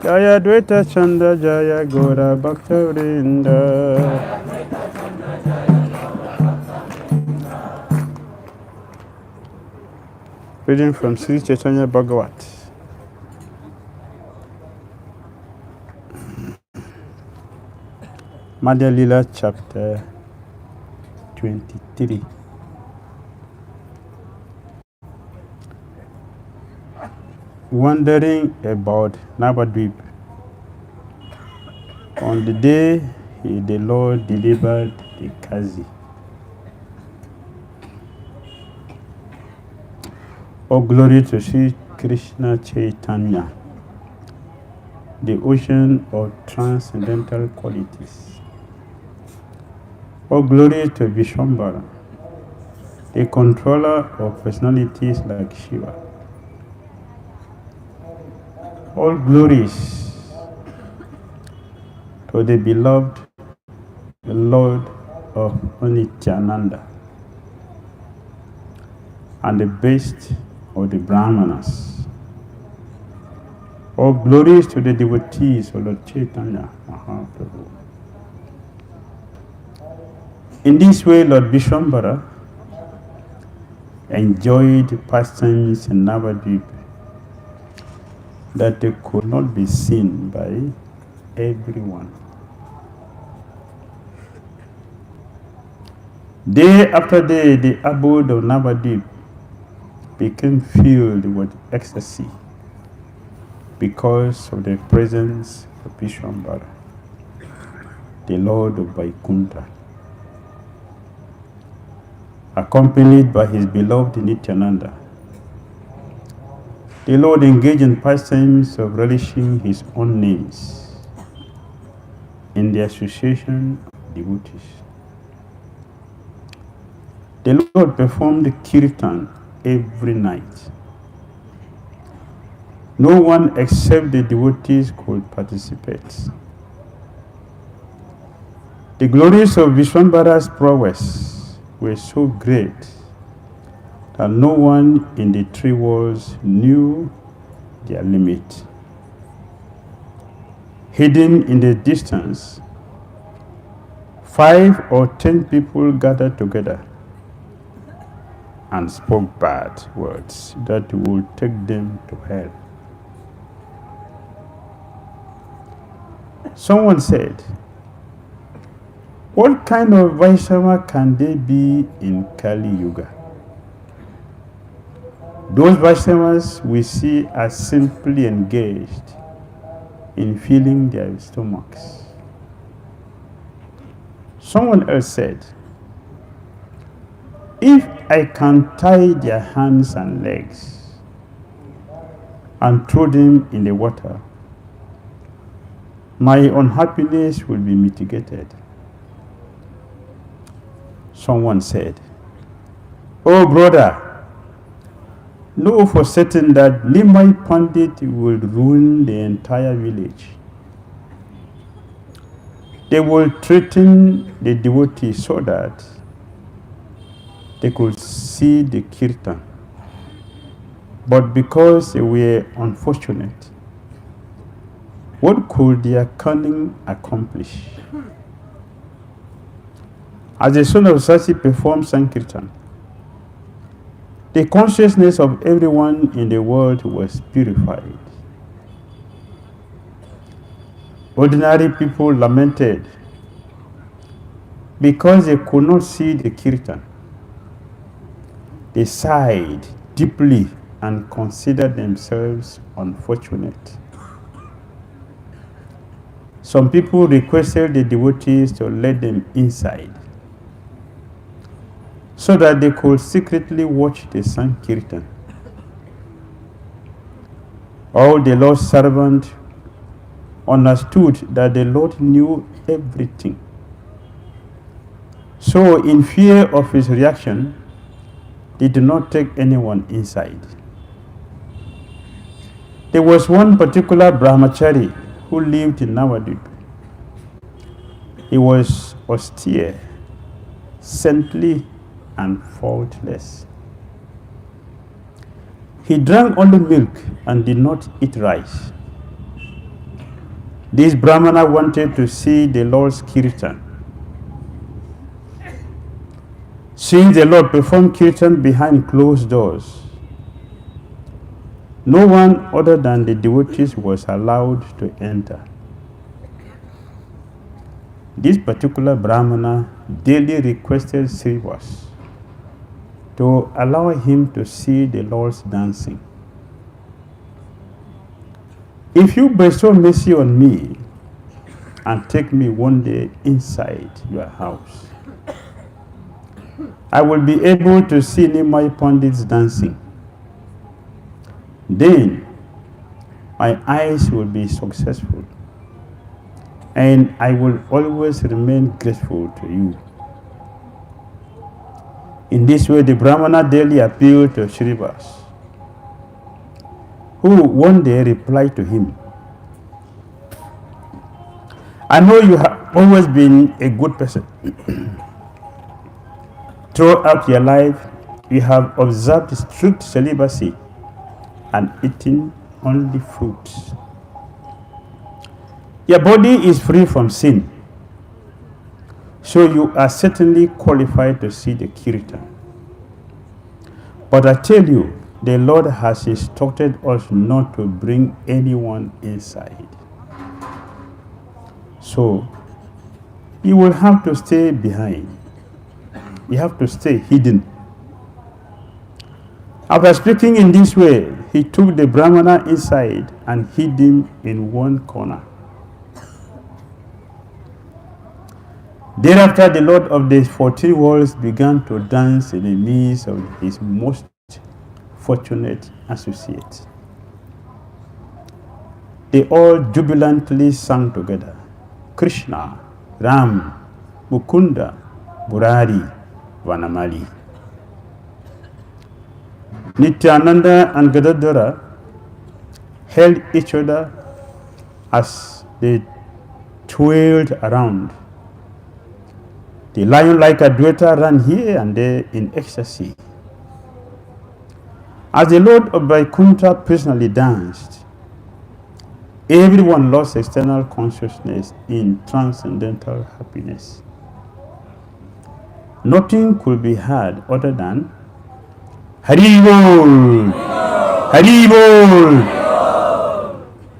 Jaya Dvaita Chanda Jaya Gora Bhakta Vrinda. Reading from Sri Caitanya Bhagavat. Madhya Lila chapter 23. Wandering about Navadvipa. On the day the Lord delivered the Kazi. All glory to Sri Krishna Caitanya, the ocean of transcendental qualities. All glory to Vishwambara, the controller of personalities like Shiva. All glories to the beloved Lord of Nityananda and the best of the Brahmanas. All glories to the devotees of Lord Chaitanya Mahaprabhu. In this way, Lord Vishwambara enjoyed pastimes in Navadvipa that could not be seen by everyone. Day after day, the abode of Navadvipa became filled with ecstasy because of the presence of Vishwambara, the Lord of Vaikuntha, accompanied by his beloved Nityananda. The Lord engaged in pastimes of relishing his own names in the association of devotees. The Lord performed kirtan every night. No one except the devotees could participate. The glories of Vishwambara's prowess were so great that no one in the three worlds knew their limit. Hidden in the distance, 5 or 10 people gathered together and spoke bad words that would take them to hell. Someone said, "What kind of Vaishnava can they be in Kali Yuga? Those Vaishnavas we see are simply engaged in filling their stomachs." Someone else said, "If I can tie their hands and legs and throw them in the water, my unhappiness will be mitigated." Someone said, "Oh brother, know for certain that Limai Pandit will ruin the entire village. They will threaten the devotees so that they could see the kirtan. But because they were unfortunate, what could their cunning accomplish?" As the son of Sasi performed Sankirtan, the consciousness of everyone in the world was purified. Ordinary people lamented because they could not see the kirtan. They sighed deeply and considered themselves unfortunate. Some people requested the devotees to let them inside so that they could secretly watch the Sankirtan. All the Lord's servants understood that the Lord knew everything. So, in fear of his reaction, they did not take anyone inside. There was one particular brahmachari who lived in Navadvipa. He was austere, saintly, and faultless. He drank only milk and did not eat rice. This Brahmana wanted to see the Lord's Kirtan. Seeing the Lord perform Kirtan behind closed doors, no one other than the devotees was allowed to enter. This particular Brahmana daily requested Srivas to allow him to see the Lord's dancing. If you bestow mercy on me and take me one day inside your house, I will be able to see Nimai Pandits dancing. Then my eyes will be successful, and I will always remain grateful to you. In this way, the Brahmana daily appealed to Srivas, who one day replied to him, I know you have always been a good person. Throughout your life, you have observed strict celibacy and eaten only fruits. Your body is free from sin, so you are certainly qualified to see the Kirtan. But I tell you, the Lord has instructed us not to bring anyone inside. So, you will have to stay behind. You have to stay hidden. After speaking in this way, he took the Brahmana inside and hid him in one corner. Thereafter, the Lord of the 14 worlds began to dance in the midst of his most fortunate associates. They all jubilantly sang together, Krishna, Ram, Mukunda, Murari, Vanamali. Nityananda and Gadadhara held each other as they twirled around. The lion-like Advaita ran here and there in ecstasy. As the Lord of Vaikuntha personally danced, everyone lost external consciousness in transcendental happiness. Nothing could be heard other than Hari Bol! Hari Bol!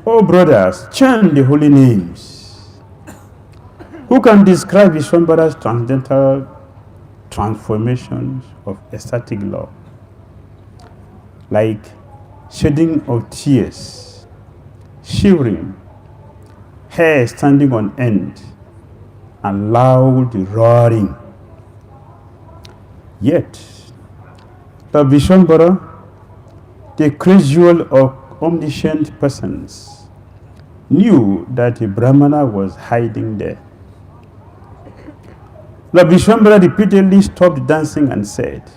Oh brothers, chant the holy names. Who can describe Vishwambara's transcendental transformations of ecstatic love? Like shedding of tears, shivering, hair standing on end, and loud roaring. Yet, the Vishwambara, the casual of omniscient persons, knew that the Brahmana was hiding there. The Vishwambara repeatedly stopped dancing and said,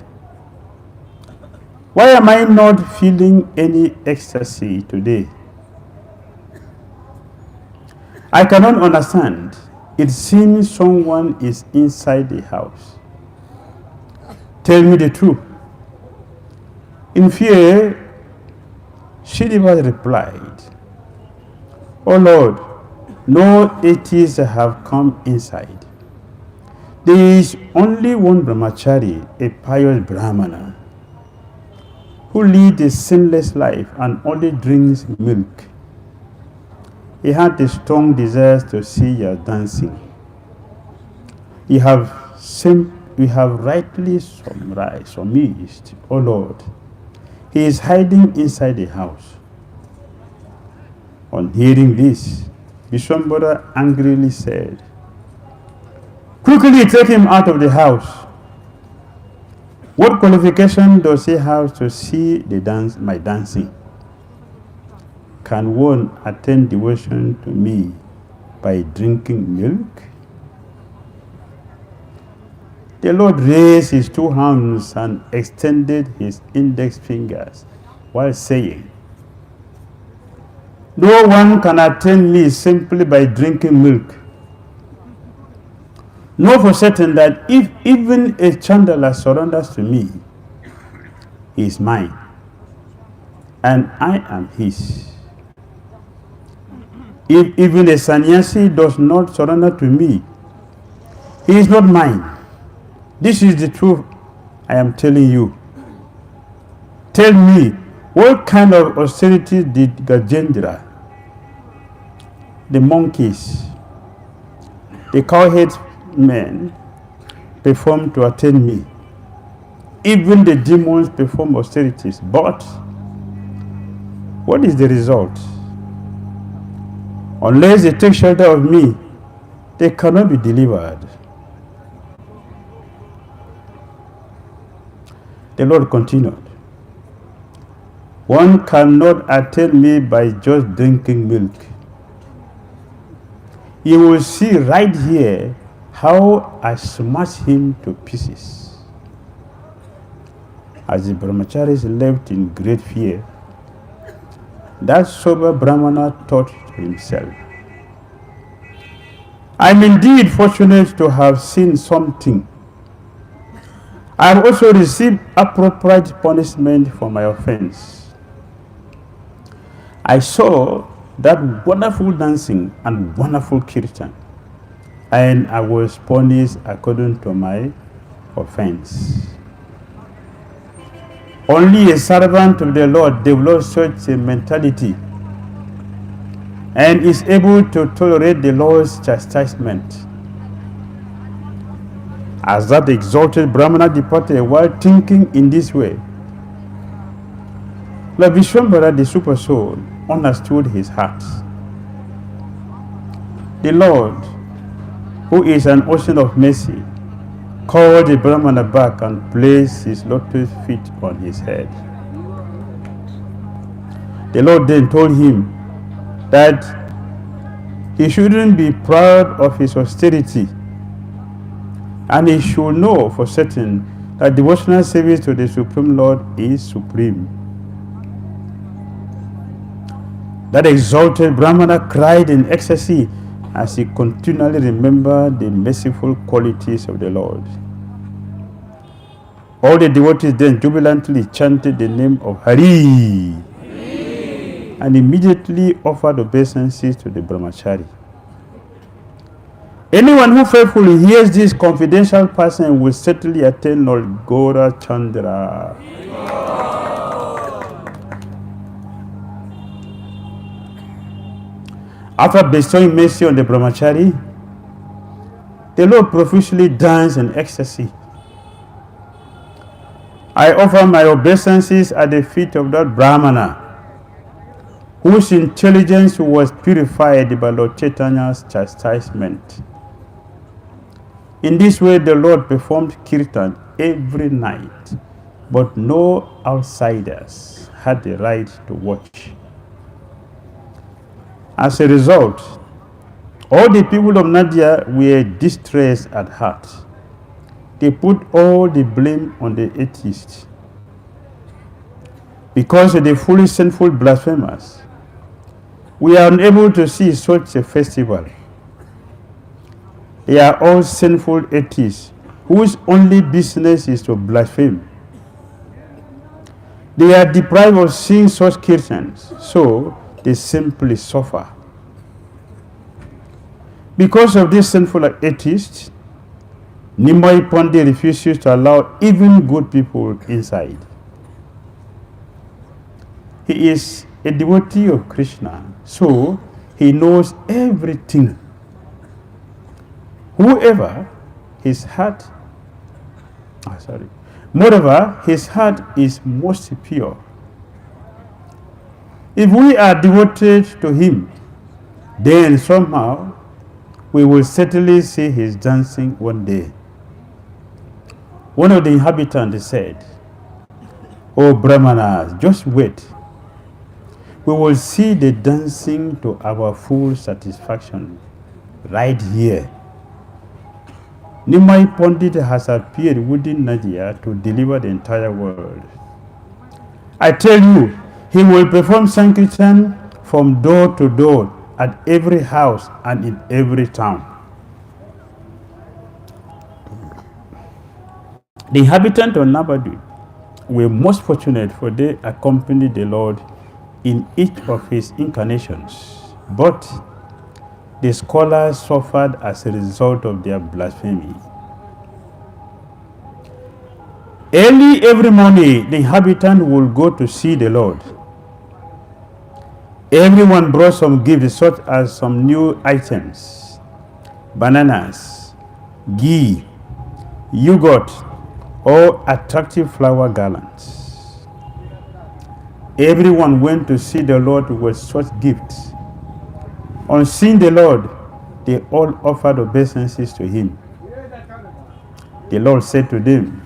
why am I not feeling any ecstasy today? I cannot understand. It seems someone is inside the house. Tell me the truth. In fear, Srinivas replied, oh Lord, no atheists have come inside. There is only one brahmachari, a pious Brahmana, who leads a sinless life and only drinks milk. He had a strong desire to see your dancing. We have rightly surmised, O Lord. He is hiding inside the house. On hearing this, Vishwambara angrily said, quickly take him out of the house. What qualification does he have to see my dancing? Can one attain devotion to me by drinking milk? The Lord raised his two hands and extended his index fingers while saying, no one can attain me simply by drinking milk. Know for certain that if even a Chandala surrenders to me, he is mine, and I am his. If even a sannyasi does not surrender to me, he is not mine. This is the truth I am telling you. Tell me, what kind of austerity did Gajendra, the monkeys, the cowhead men perform to attain me? Even the demons perform austerities, but what is the result? Unless they take shelter of me, they cannot be delivered. The Lord continued, one cannot attain me by just drinking milk. You will see right here how I smash him to pieces. As the brahmacharis left in great fear, that sober Brahmana thought to himself, I am indeed fortunate to have seen something. I have also received appropriate punishment for my offense. I saw that wonderful dancing and wonderful kirtan, and I was punished according to my offense. Only a servant of the Lord develops such a mentality and is able to tolerate the Lord's chastisement. As that exalted Brahmana departed while thinking in this way, Lord Vishwambara, the Super Soul, understood his heart. The Lord, who is an ocean of mercy, called the Brahmana back and placed his lotus feet on his head. The Lord then told him that he shouldn't be proud of his austerity, and he should know for certain that devotional service to the Supreme Lord is supreme. That exalted Brahmana cried in ecstasy as he continually remembered the merciful qualities of the Lord. All the devotees then jubilantly chanted the name of Hari, and immediately offered obeisances to the brahmachari. Anyone who faithfully hears this confidential person will certainly attain Lord Gaura Chandra. After bestowing mercy on the brahmachari, the Lord profusely danced in ecstasy. I offer my obeisances at the feet of that Brahmana, whose intelligence was purified by Lord Chaitanya's chastisement. In this way, the Lord performed kirtan every night, but no outsiders had the right to watch. As a result, all the people of Madhya were distressed at heart. They put all the blame on the atheists. Because of the foolish, sinful blasphemers, we are unable to see such a festival. They are all sinful atheists whose only business is to blaspheme. They are deprived of seeing such kirtans, so they simply suffer. Because of these sinful atheists, Nimai Pandey refuses to allow even good people inside. He is a devotee of Krishna, so he knows everything. Moreover, his heart is most pure. If we are devoted to him, then somehow we will certainly see his dancing one day. One of the inhabitants said, "Oh Brahmanas, just wait. We will see the dancing to our full satisfaction right here." Nimai Pandit has appeared within Madhya to deliver the entire world. I tell you, he will perform Sankirtan from door to door at every house and in every town. The inhabitants of Navadvipa were most fortunate, for they accompanied the Lord in each of his incarnations. But the scholars suffered as a result of their blasphemy. Early every morning, the inhabitant will go to see the Lord. Everyone brought some gifts, such as some new items, bananas, ghee, yogurt, or attractive flower garlands. Everyone went to see the Lord with such gifts. On seeing the Lord, they all offered obeisances to him. The Lord said to them,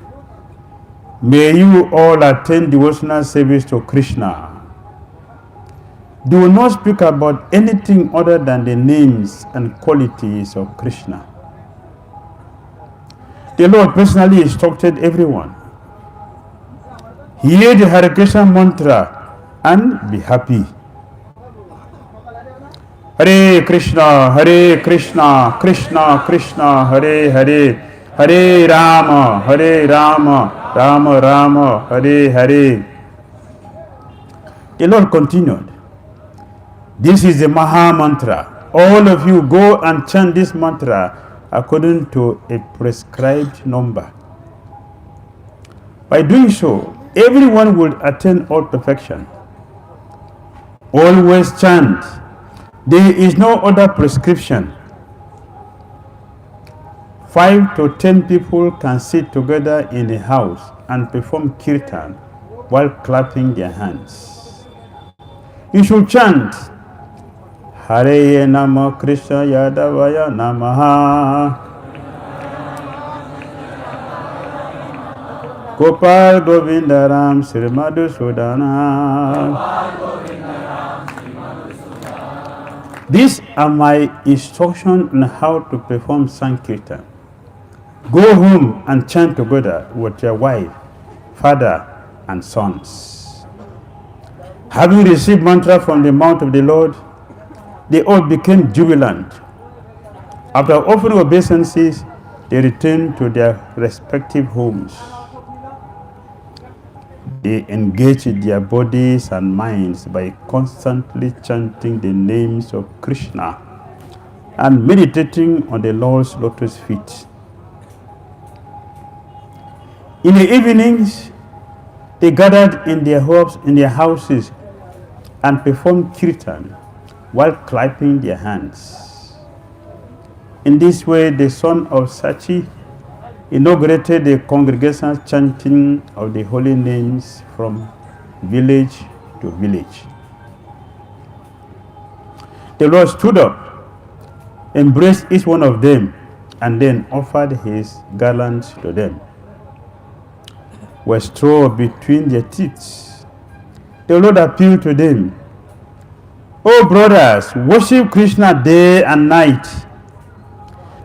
"May you all attend devotional service to Krishna. Do not speak about anything other than the names and qualities of Krishna." The Lord personally instructed everyone. Hear the Hare Krishna mantra and be happy. Hare Krishna, Krishna Krishna, Hare Hare, Hare Rama, Rama Rama, Hare Hare. The Lord continued, "This is the Maha Mantra. All of you go and chant this mantra according to a prescribed number. By doing so, everyone will attain all perfection. Always chant. There is no other prescription. 5 to 10 people can sit together in a house and perform kirtan while clapping their hands. You should chant, Hare Nama Krishna Yadavaya Namaha, Gopal Govindaram Sri Madhusudana. These are my instructions on how to perform Sankirtan. Go home and chant together with your wife, father, and sons. Having received mantra from the mouth of the Lord, they all became jubilant. After offering obeisances, they returned to their respective homes. They engaged their bodies and minds by constantly chanting the names of Krishna and meditating on the Lord's lotus feet. In the evenings, they gathered in their houses and performed kirtan while clapping their hands. In this way, the son of Sachi inaugurated the congregational chanting of the holy names from village to village. The Lord stood up, embraced each one of them, and then offered his garlands to them. With straw between their teeth, the Lord appealed to them, "Oh brothers, worship Krishna day and night."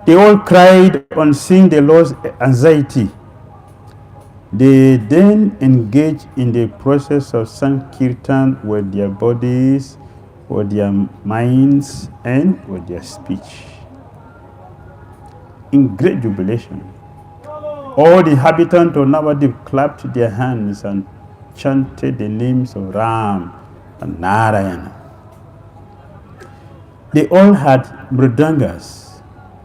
They all cried on seeing the Lord's anxiety. They then engaged in the process of Sankirtan with their bodies, with their minds, and with their speech. In great jubilation, all the inhabitants of Navadvipa clapped their hands and chanted the names of Ram and Narayana. They all had mridangas,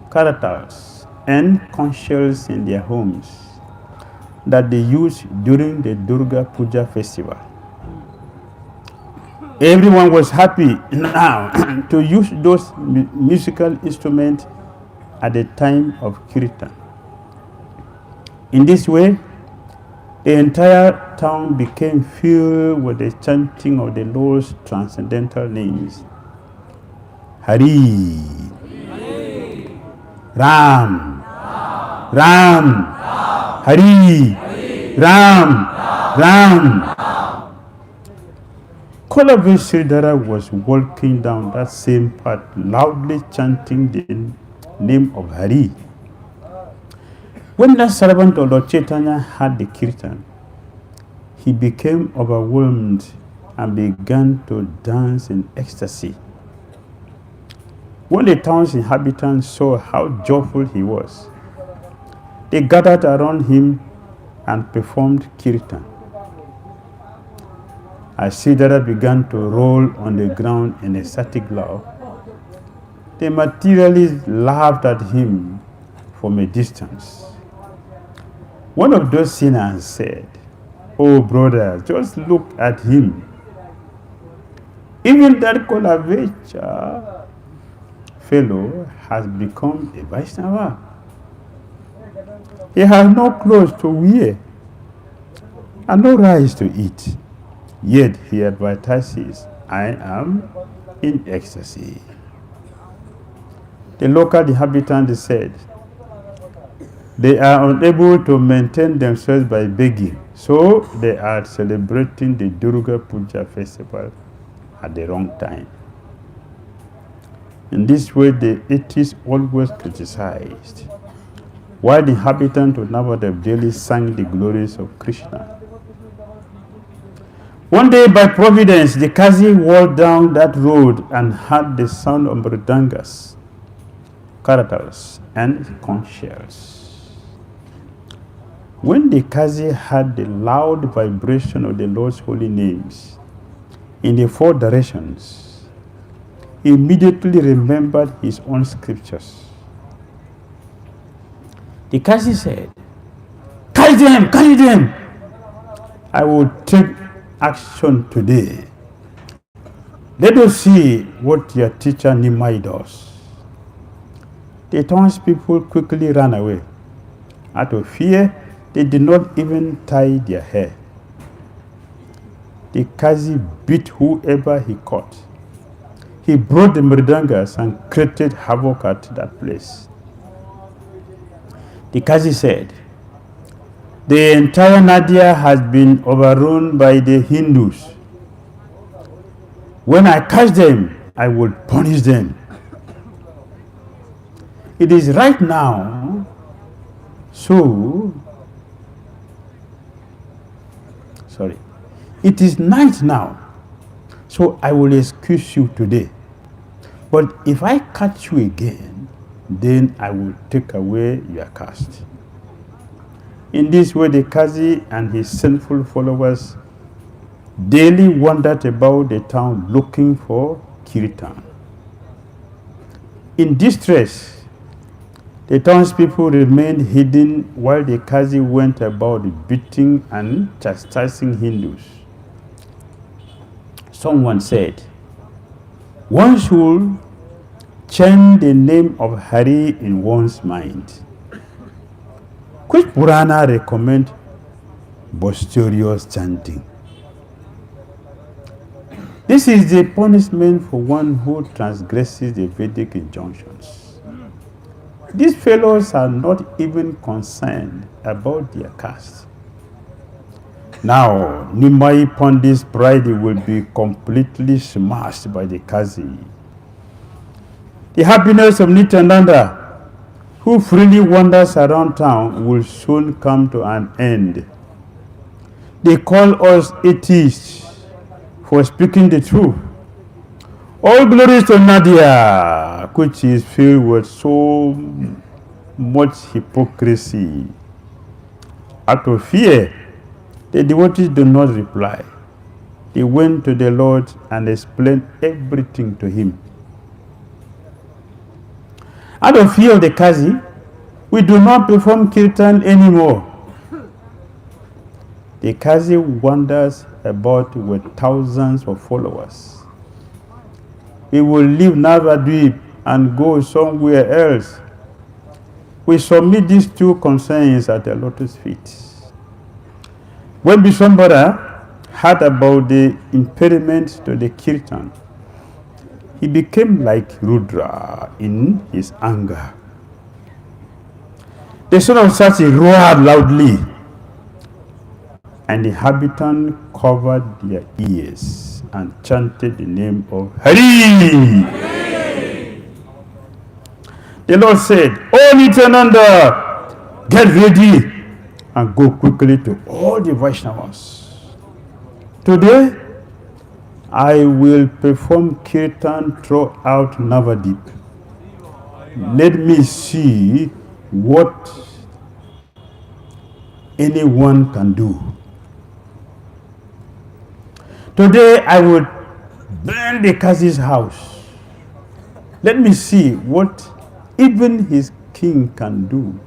karatals, and conch shells in their homes that they used during the Durga Puja festival. Everyone was happy now to use those musical instruments at the time of Kirtan. In this way, the entire town became filled with the chanting of the Lord's transcendental names. Hari, Ram, Ram, Hari, Ram, Ram. Kolavi Dhira was walking down that same path, loudly chanting the name of Hari. When that servant of Lord Caitanya heard the kirtan, he became overwhelmed and began to dance in ecstasy. When the town's inhabitants saw how joyful he was, they gathered around him and performed kirtan. As Dhira began to roll on the ground in ecstatic love, The materialists laughed at him from a distance. One of those sinners said, "Oh brother, just look at him. Even that Kolavecha fellow has become a Vaishnava. He has no clothes to wear and no rice to eat. Yet he advertises, 'I am in ecstasy.'" The local inhabitants said, "They are unable to maintain themselves by begging, so they are celebrating the Durga Puja festival at the wrong time." In this way, the atheists always criticized, while the inhabitants of Navadvipa daily sang the glories of Krishna. One day, by providence, the Kazi walked down that road and heard the sound of mridangas, karatals, and conch shells. When the Kazi heard the loud vibration of the Lord's holy names in the four directions, he immediately remembered his own scriptures. The Kazi said, "Carry them, carry them. I will take action today. Let us see what your teacher Nimai does." The townspeople quickly ran away. Out of fear, they did not even tie their hair. The Kazi beat whoever he caught. He brought the mridangas and created havoc at that place. The Kazi said, "The entire Madhya has been overrun by the Hindus. When I catch them, I will punish them. It is right now, it is night now, so I will excuse you today. But if I catch you again, then I will take away your caste." In this way, the Kazi and his sinful followers daily wandered about the town looking for Kirtana. In distress, the townspeople remained hidden while the Kazi went about beating and chastising Hindus. Someone said, "One should chant the name of Hari in one's mind." Which Purana recommend boisterous chanting? This is the punishment for one who transgresses the Vedic injunctions. These fellows are not even concerned about their caste. Now, Nimai Pandit's pride will be completely smashed by the Kazi. The happiness of Nityananda, who freely wanders around town, will soon come to an end. They call us atheists for speaking the truth. All glories to Madhya, which is filled with so much hypocrisy. Out of fear, the devotees do not reply. They went to the Lord and explained everything to him. Out of fear of the Kazi, we do not perform kirtan anymore. The Kazi wanders about with thousands of followers. He will leave Navadvipa and go somewhere else. We submit these two concerns at the lotus feet. When Vishwambara heard about the impediment to the kirtan, he became like Rudra in his anger. The son of Sati roared loudly, and the inhabitants covered their ears and chanted the name of Hari. Hari. The Lord said, "Oh Nityananda, get ready and go quickly to all the Vaishnavas. Today, I will perform kirtan throughout Navadvipa. Let me see what anyone can do. Today I will burn the Kazi's house. Let me see what even his king can do.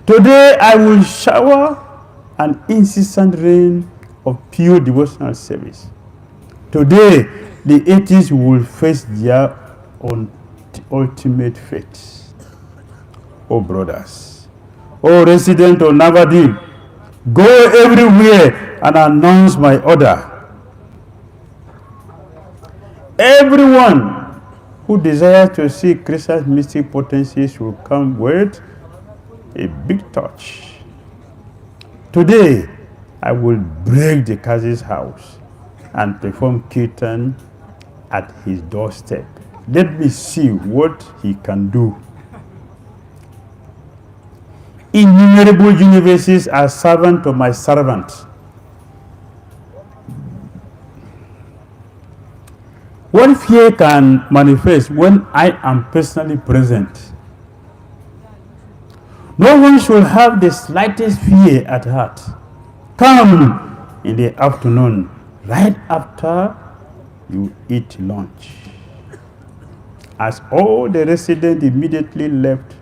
Today I will shower an incessant rain of pure devotional service. Today the atheists will face their ultimate fate. Oh brothers, oh resident of Navadvipa, go everywhere and announce my order. Everyone who desires to see Krishna's mystic potency should come with a big torch. Today, I will break the Kazi's house and perform Kirtana at his doorstep. Let me see what he can do. Innumerable universes are servant of my servant. What fear can manifest when I am personally present? No one should have the slightest fear at heart. Come in the afternoon, right after you eat lunch. As all the residents immediately left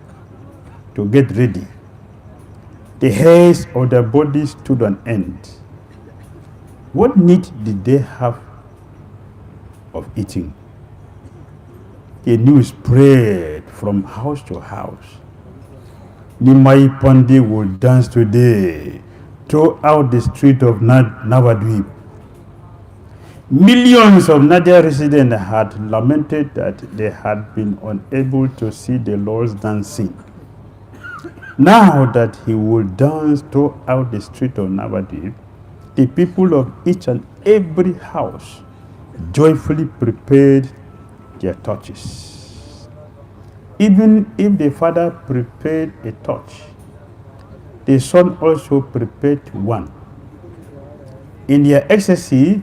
to get ready, the hairs of their bodies stood on end. What need did they have of eating? The news spread from house to house. Nimai Pandey will dance today throughout the street of Navadvipa. Millions of Madhya residents had lamented that they had been unable to see the Lord's dancing. Now that he will dance throughout the street of Navadvipa, the people of each and every house joyfully prepared their torches. Even if the father prepared a torch, the son also prepared one. In their ecstasy,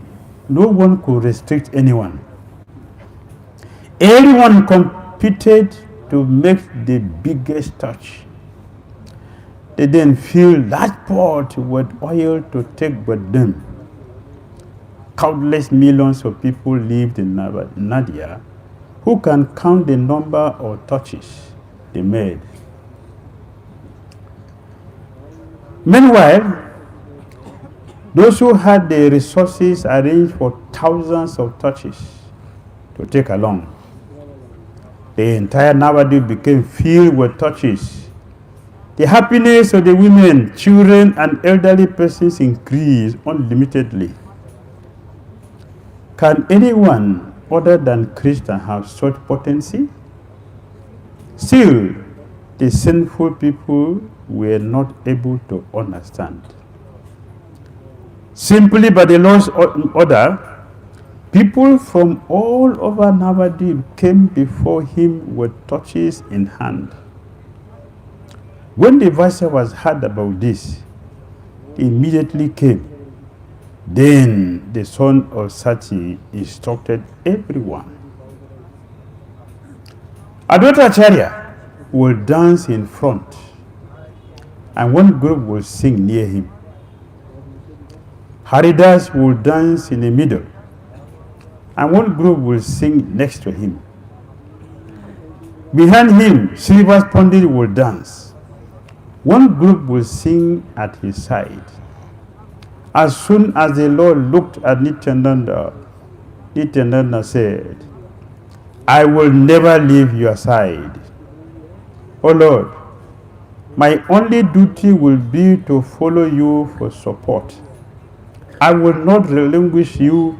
no one could restrict anyone. Everyone competed to make the biggest torch. They then filled large pot with oil to take with them. Countless millions of people lived in Madhya. Who can count the number of torches they made? Meanwhile, those who had the resources arranged for thousands of torches to take along. The entire Navadvipa became filled with torches. The happiness of the women, children, and elderly persons increased unlimitedly. Can anyone other than Krishna have such potency? Still, the sinful people were not able to understand. Simply by the Lord's order, people from all over Navadvipa came before him with torches in hand. When the Vaishyas heard about this, he immediately came. Then the son of Sati instructed everyone. Advaitacharya will dance in front, and one group will sing near him. Haridas will dance in the middle, and one group will sing next to him. Behind him, Srivas Pandit will dance. One group will sing at his side. As soon as the Lord looked at Nityananda, Nityananda said, I will never leave your side. O Lord, my only duty will be to follow you for support. I will not relinquish you,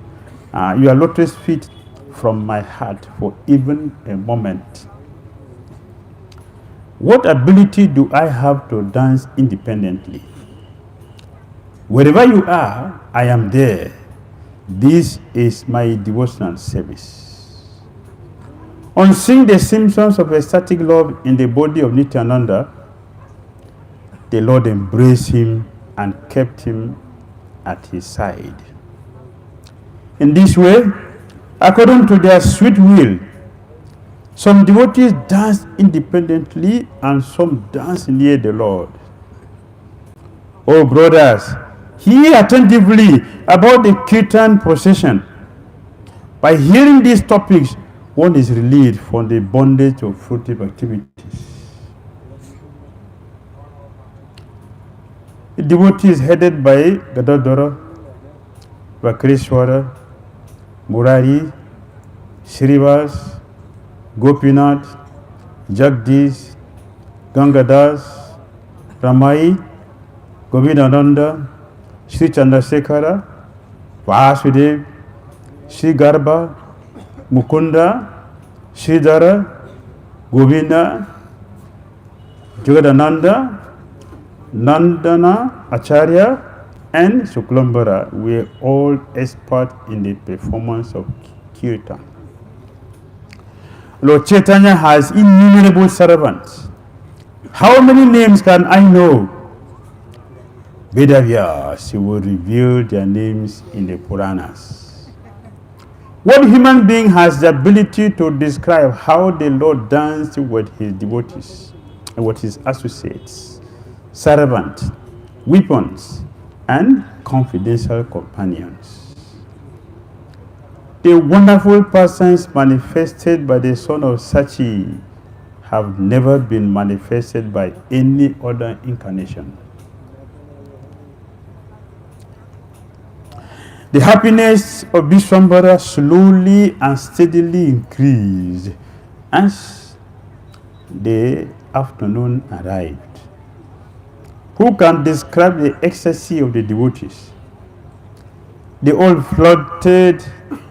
your lotus feet from my heart for even a moment. What ability do I have to dance independently? Wherever you are, I am there. This is my devotional service. On seeing the symptoms of ecstatic love in the body of Nityananda, the Lord embraced him and kept him at his side. In this way, according to their sweet will, some devotees danced independently and some danced near the Lord. Oh brothers, hear attentively about the Kirtana procession. By hearing these topics, one is relieved from the bondage of fruitive activities. The devotee is headed by Damodara, Vakreshwara, Murari, Shrivas, Gopinath, Jagdish, Gangadas, Ramai, Govindananda, Sri Chandrasekhara, Vasudev, Sri Garba, Mukunda, Sridhara, Govinda, Jagadananda, Nandana, Acharya, and Suklambara were all experts in the performance of Kirtana. Lord Caitanya has innumerable servants. How many names can I know? Vedavyas will reveal their names in the Puranas. What human being has the ability to describe how the Lord danced with his devotees and with his associates, servants, weapons, and confidential companions? The wonderful persons manifested by the son of Sachi have never been manifested by any other incarnation. The happiness of Vishwambara slowly and steadily increased as the afternoon arrived. Who can describe the ecstasy of the devotees? They all floated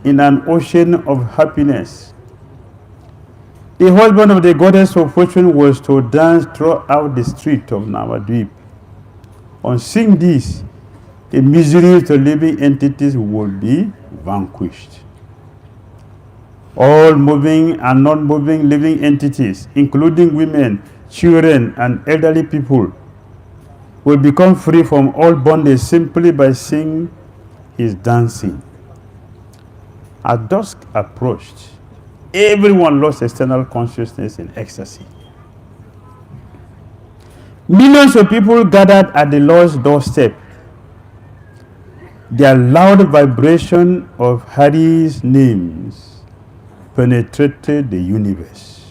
in an ocean of happiness. The husband of the goddess of fortune was to dance throughout the street of Navadvipa. On seeing this, the miseries of living entities would be vanquished. All moving and non-moving living entities, including women, children, and elderly people, will become free from all bondage simply by seeing his dancing. As dusk approached, everyone lost external consciousness in ecstasy. Millions of people gathered at the Lord's doorstep. Their loud vibration of Hari's names penetrated the universe.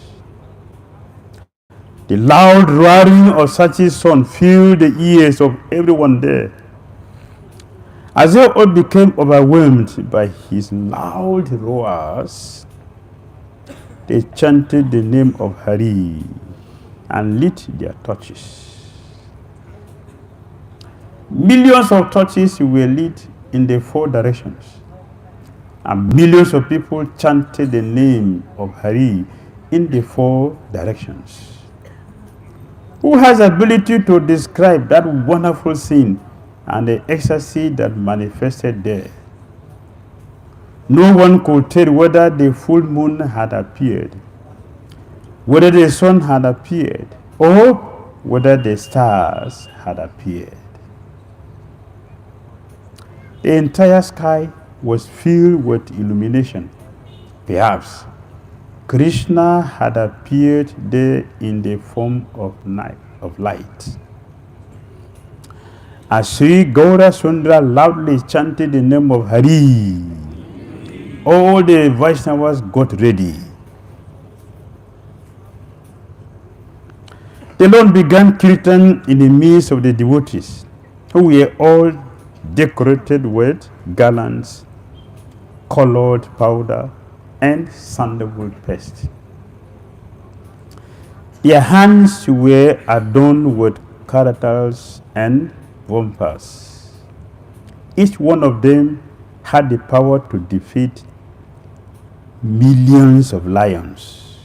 The loud roaring of Sachi's son filled the ears of everyone there. As they all became overwhelmed by his loud roars, they chanted the name of Hari and lit their torches. Millions of torches were lit in the four directions, and millions of people chanted the name of Hari in the four directions. Who has the ability to describe that wonderful scene and the ecstasy that manifested there? No one could tell whether the full moon had appeared, whether the sun had appeared, or whether the stars had appeared. The entire sky was filled with illumination. Perhaps Krishna had appeared there in the form of light. As Sri Gaura Sundra loudly chanted the name of Hari, all the Vaishnavas got ready. The Lord began Kirtan in the midst of the devotees, who were all decorated with garlands, colored powder, and sandalwood paste. Their hands were adorned with karatals and bumpers. Each one of them had the power to defeat millions of lions.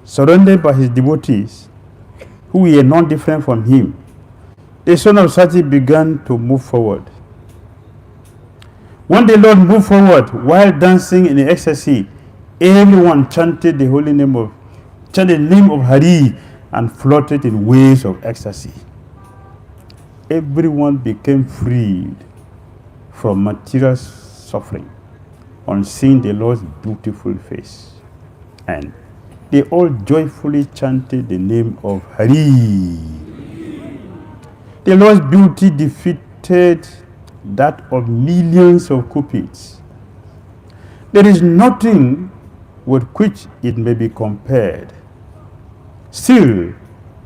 Surrounded by his devotees, who were not different from him, the son of Sati began to move forward. When the Lord moved forward while dancing in ecstasy, everyone chanted the name of Hari and floated in waves of ecstasy. Everyone became freed from material suffering on seeing the Lord's beautiful face, and they all joyfully chanted the name of Hari. The Lord's beauty defeated that of millions of cupids. There is nothing with which it may be compared. Still,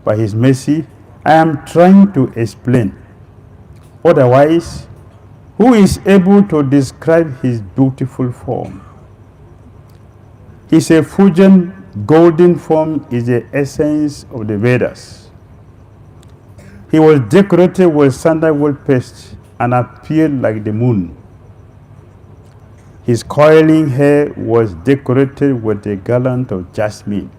by His mercy, I am trying to explain. Otherwise, who is able to describe His beautiful form? His effulgent golden form is the essence of the Vedas. He was decorated with sandalwood paste and appeared like the moon. His coiling hair was decorated with a garland of jasmine,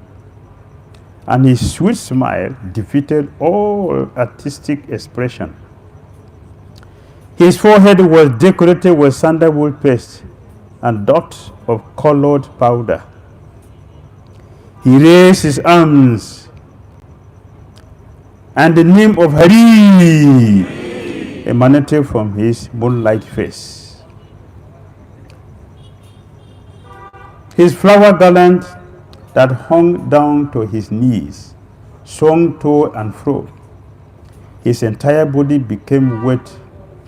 and his sweet smile defeated all artistic expression. His forehead was decorated with sandalwood paste and dots of colored powder. He raised his arms, and the name of Hari emanated from his moonlight face. His flower garland that hung down to his knees swung to and fro. His entire body became wet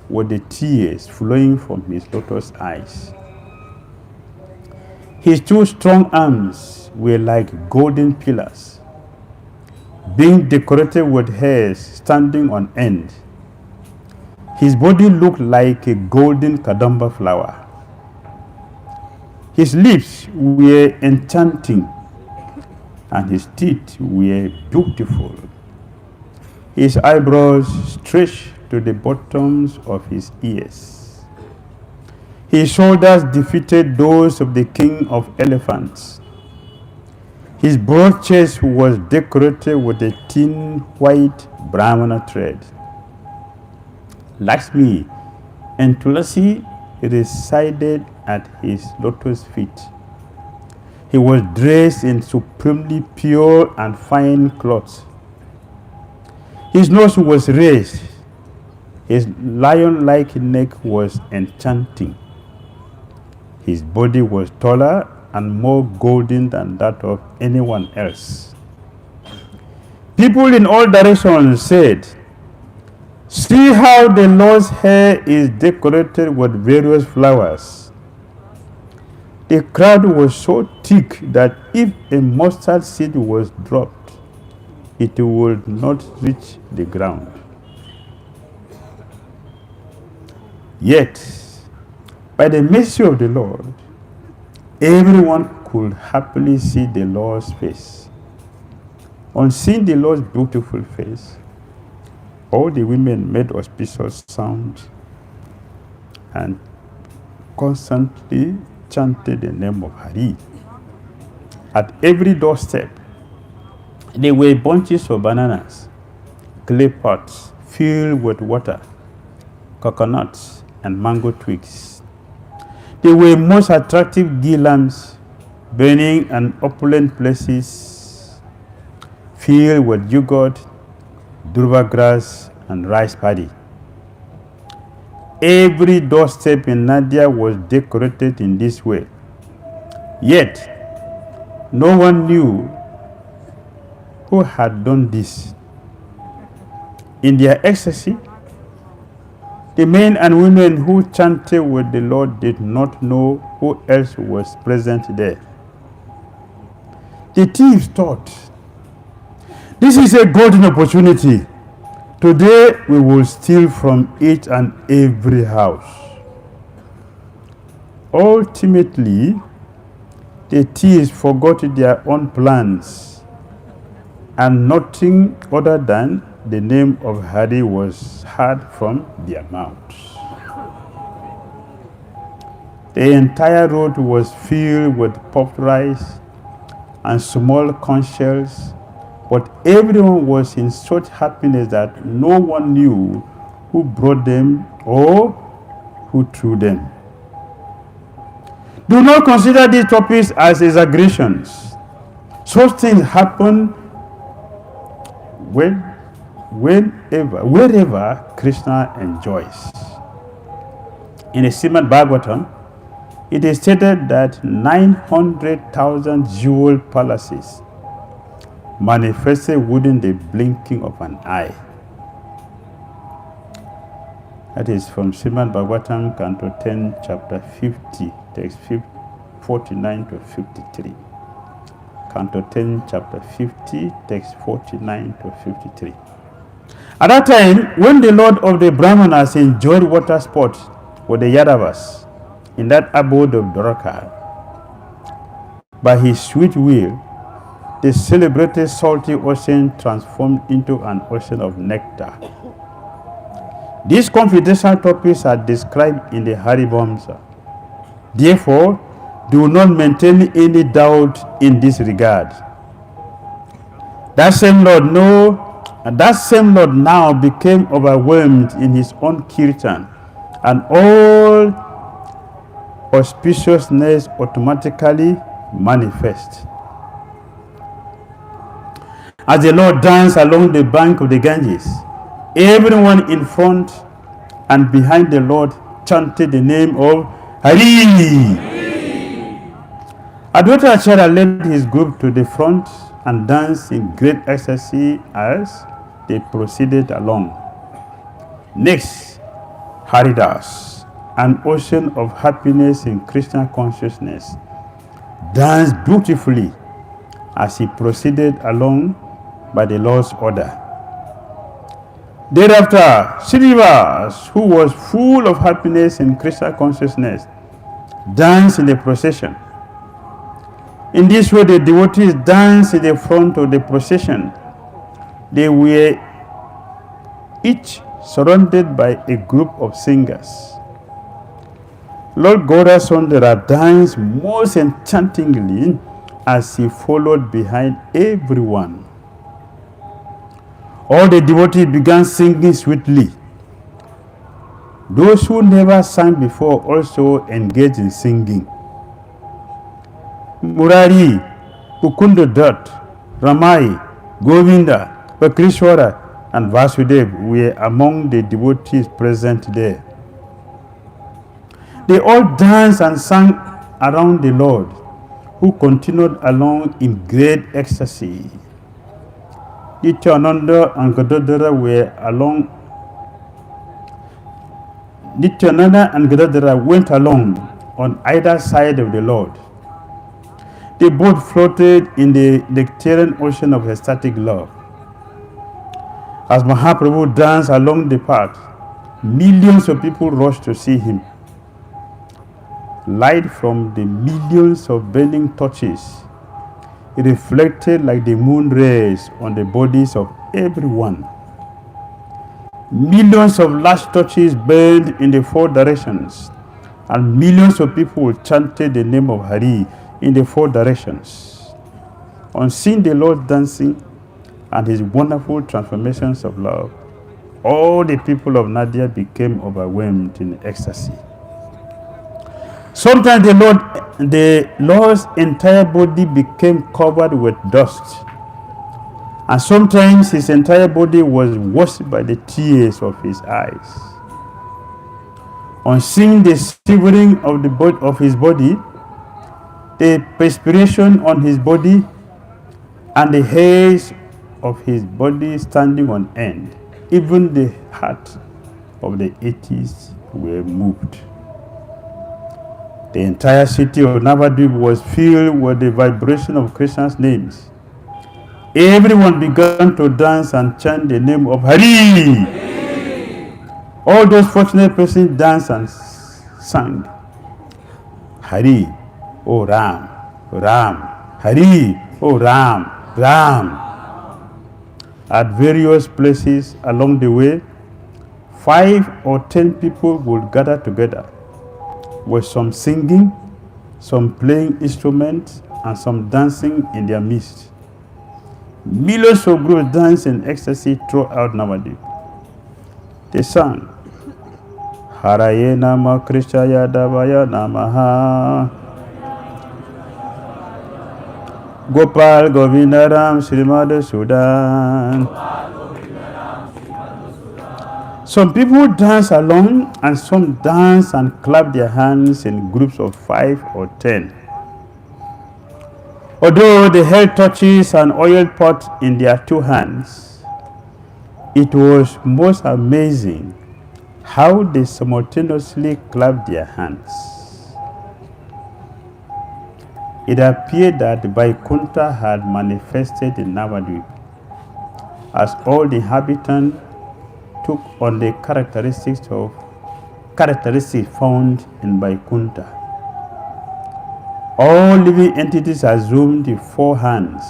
with the tears flowing from his lotus eyes. His two strong arms were like golden pillars, being decorated with hairs standing on end. His body looked like a golden kadamba flower. His lips were enchanting, and his teeth were beautiful. His eyebrows stretched to the bottoms of his ears. His shoulders defeated those of the king of elephants. His broad chest was decorated with a thin white Brahmana thread. Lakshmi and Tulasi resided at his lotus feet. He was dressed in supremely pure and fine clothes. His nose was raised. His lion-like neck was enchanting. His body was taller and more golden than that of anyone else. People in all directions said, "See how the Lord's hair is decorated with various flowers." The crowd was so thick that if a mustard seed was dropped, it would not reach the ground. Yet, by the mercy of the Lord, everyone could happily see the Lord's face. On seeing the Lord's beautiful face, all the women made auspicious sounds and constantly chanted the name of Hari. At every doorstep, there were bunches of bananas, clay pots filled with water, coconuts, and mango twigs. There were most attractive ghee lamps burning in opulent places filled with yogurt, durva grass, and rice paddy. Every doorstep in Nadia was decorated in this way. Yet, no one knew who had done this. In their ecstasy, the men and women who chanted with the Lord did not know who else was present there. The thieves thought, "This is a golden opportunity. Today we will steal from each and every house." Ultimately, the thieves forgot their own plans, and nothing other than the name of Hari was heard from their mouths. The entire road was filled with puffed rice and small conch shells, but everyone was in such happiness that no one knew who brought them or who threw them. Do not consider these topics as exaggerations. Such things happen wherever Krishna enjoys. In the Srimad Bhagavatam, it is stated that 900,000 jewel palaces manifested within the blinking of an eye. That is from Srimad Bhagavatam, Canto 10, Chapter 50, text 49 to 53. Canto 10, chapter 50, text 49 to 53. At that time, when the lord of the Brahmanas enjoyed water sports with the Yadavas in that abode of Dwarka, by his sweet will, the celebrated salty ocean transformed into an ocean of nectar. These confidential topics are described in the Haribamsa. Therefore, do not maintain any doubt in this regard. That same Lord now became overwhelmed in his own kirtan, and all auspiciousness automatically manifest. As the Lord danced along the bank of the Ganges, everyone in front and behind the Lord chanted the name of Hari. Advaita Acharya led his group to the front and danced in great ecstasy as they proceeded along. Next, Haridas, an ocean of happiness in Krishna consciousness, danced beautifully as he proceeded along by the Lord's order. Thereafter, Srinivas, who was full of happiness in Krishna consciousness, danced in the procession. In this way, the devotees danced in the front of the procession. They were each surrounded by a group of singers. Lord Gaurasundara danced most enchantingly as he followed behind everyone. All the devotees began singing sweetly. Those who never sang before also engaged in singing. Murari, Mukunda Dutt, Ramai, Govinda, Bakrishwara, and Vasudev were among the devotees present there. They all danced and sang around the Lord, who continued along in great ecstasy. Nityananda and Gadadhara were along. Nityananda and Gadadhara went along on either side of the Lord. They both floated in the nectarian ocean of ecstatic love. As Mahaprabhu danced along the path, millions of people rushed to see him. Light from the millions of burning torches reflected like the moon rays on the bodies of everyone. Millions of large torches burned in the four directions, and millions of people chanted the name of Hari in the four directions. On seeing the Lord dancing and his wonderful transformations of love, all the people of Nadia became overwhelmed in ecstasy. Sometimes the Lord's entire body became covered with dust, and sometimes his entire body was washed by the tears of his eyes. On seeing the shivering of his body, the perspiration on his body, and the hairs of his body standing on end, even the heart of the atheists were moved. The entire city of Navadvipa was filled with the vibration of Krishna's names. Everyone began to dance and chant the name of Hari. All those fortunate persons danced and sang, Hari, O Ram, Ram, Hari, O Ram, Ram. At various places along the way, 5 or 10 people would gather together, with some singing, some playing instruments, and some dancing in their midst. Millions of groups danced in ecstasy throughout Navadvipa. They sang, Haraye Nama Krishaya Davaya Namaha, Gopal Govindaram Srimad Sudan. Some people dance along, and some dance and clap their hands in groups of 5 or 10. Although they held torches and oil pots in their 2 hands, it was most amazing how they simultaneously clapped their hands. it appeared that Vaikuntha had manifested in Navadvipa, as all the inhabitants took on the characteristics found in Vaikuntha. All living entities assumed the four hands,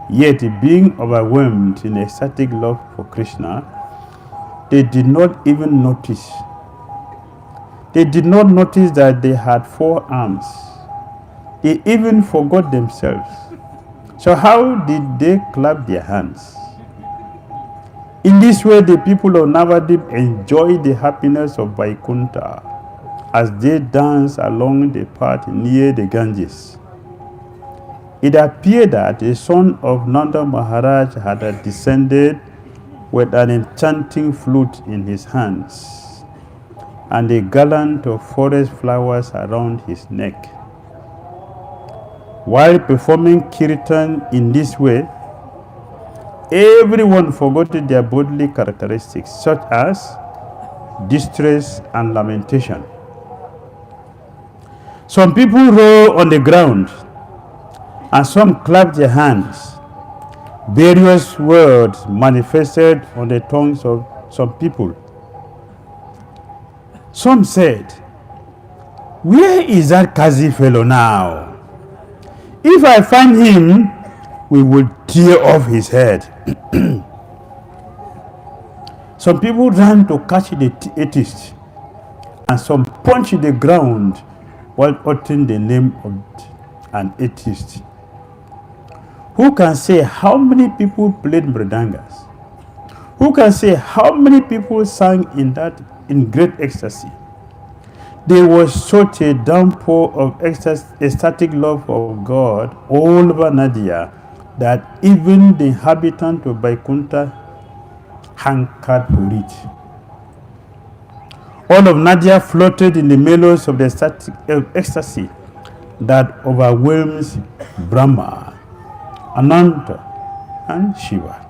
yet being overwhelmed in ecstatic love for Krishna, they did not even notice. They did not notice that they had four arms. They even forgot themselves. So how did they clap their hands? In this way, the people of Navadvip enjoyed the happiness of Vaikuntha as they danced along the path near the Ganges. It appeared that a son of Nanda Maharaj had descended with an enchanting flute in his hands and a garland of forest flowers around his neck. While performing kirtan in this way, everyone forgot their bodily characteristics such as distress and lamentation. Some people roll on the ground and some clapped their hands. Various words manifested on the tongues of some people. Some said, "Where is that Kazi fellow now? If I find him, we will tear off his head." Some people ran to catch the atheist, and some punched the ground while uttering the name of an atheist. Who can say how many people played mridangas? Who can say how many people sang in great ecstasy? There was such a downpour of ecstatic love of God all over Madhya that even the inhabitants of Vaikuntha hankered for it. All of Madhya floated in the mellows of the ecstasy that overwhelms Brahma, Ananta, and Shiva.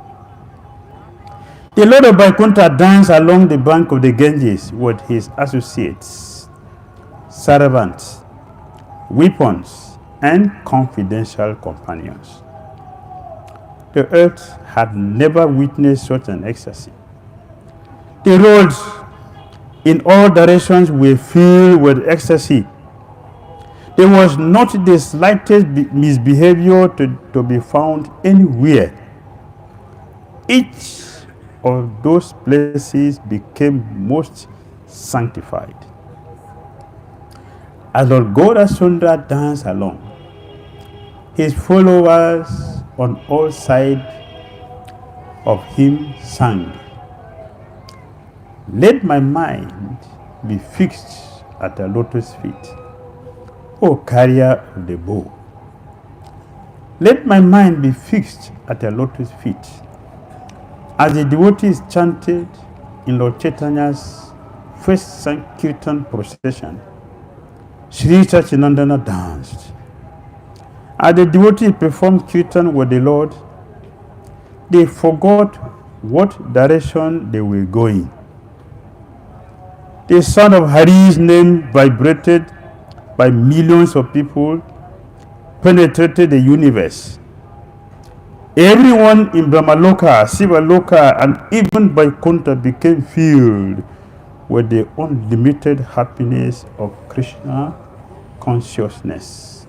The Lord of Vaikuntha danced along the bank of the Ganges with his associates, servants, weapons, and confidential companions. The earth had never witnessed such an ecstasy. The roads in all directions were filled with ecstasy. There was not the slightest misbehavior to be found anywhere. Each of those places became most sanctified. As Lord Gaurasundra danced along, his followers on all sides of him sang, "Let my mind be fixed at the lotus feet, O carrier of the bow. Let my mind be fixed at the lotus feet." As the devotees chanted in Lord Chaitanya's first Sankirtan procession, Sri Sachinandana danced. As the devotees performed kirtan with the Lord, they forgot what direction they were going. The sound of Hari's name vibrated by millions of people, penetrated the universe. Everyone in Brahmaloka, Sivaloka, and even Vaikuntha became filled with the unlimited happiness of Krishna consciousness.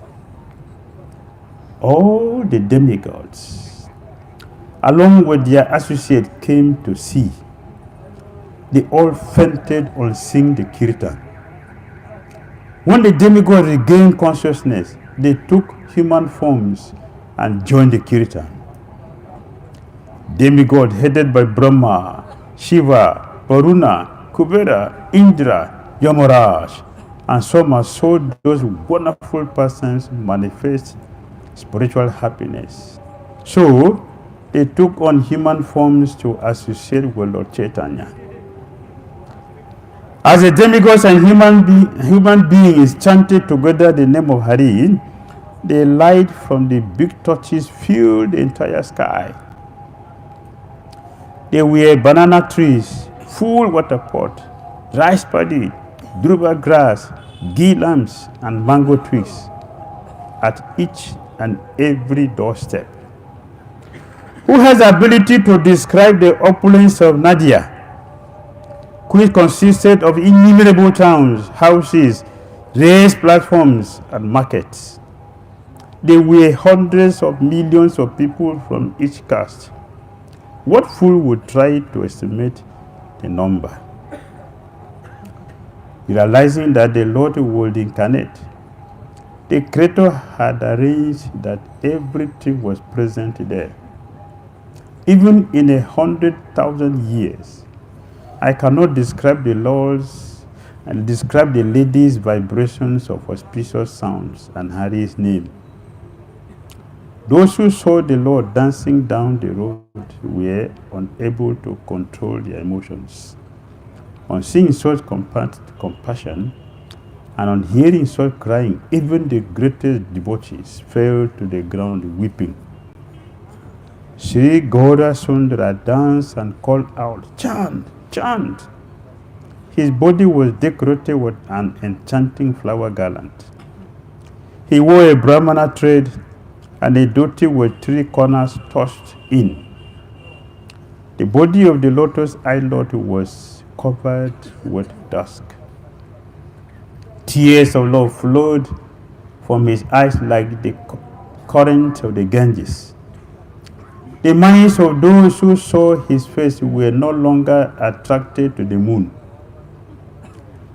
All the demigods, along with their associates, came to see. They all fainted on seeing the kirtan. When the demigods regained consciousness, they took human forms and joined the kirtan. Demigods headed by Brahma, Shiva, Varuna, Kubera, Indra, Yamaraj, and Soma saw those wonderful persons manifest spiritual happiness. So they took on human forms to associate with Lord Chaitanya. As the demigods and human beings chanted together the name of Hari, the light from the big torches filled the entire sky. There were banana trees, full water pot, rice paddy, druba grass, ghee lamps, and mango twigs. at each and every doorstep? Who has the ability to describe the opulence of Madhya, which consisted of innumerable towns, houses, raised platforms, and markets? There were hundreds of millions of people from each caste. What fool would try to estimate the number? Realizing that the Lord would incarnate, the Creator had arranged that everything was present there. Even in 100,000 years, I cannot describe the Lord's and describe the lady's vibrations of auspicious sounds and Hari's name. Those who saw the Lord dancing down the road were unable to control their emotions. On seeing such compassion and on hearing such crying, even the greatest devotees fell to the ground weeping. Sri Gaura Sundara danced and called out, "Chant, chant!" His body was decorated with an enchanting flower garland. He wore a Brahmana thread and a dhoti with 3 corners touched in. The body of the lotus islet was covered with dusk. Tears of love flowed from his eyes like the current of the Ganges. The minds of those who saw his face were no longer attracted to the moon.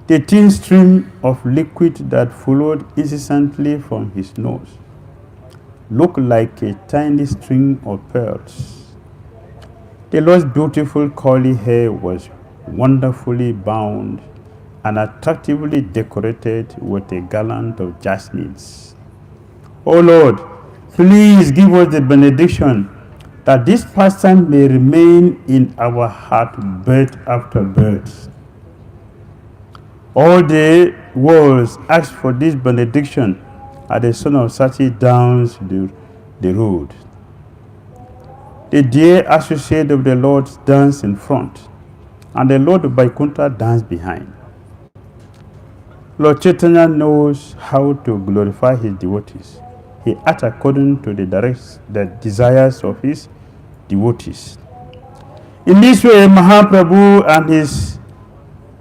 The thin stream of liquid that flowed incessantly from his nose looked like a tiny string of pearls. The Lord's beautiful curly hair was wonderfully bound and attractively decorated with a garland of jasmines. O Lord, please give us the benediction that this pastime may remain in our heart birth after birth. All the worlds ask for this benediction as the son of Sati downs the road. The dear associate of the Lord danced in front, and the Lord of Vaikuntha danced behind. Lord Caitanya knows how to glorify his devotees. He acts according to the desires of his devotees. In this way, Mahaprabhu and his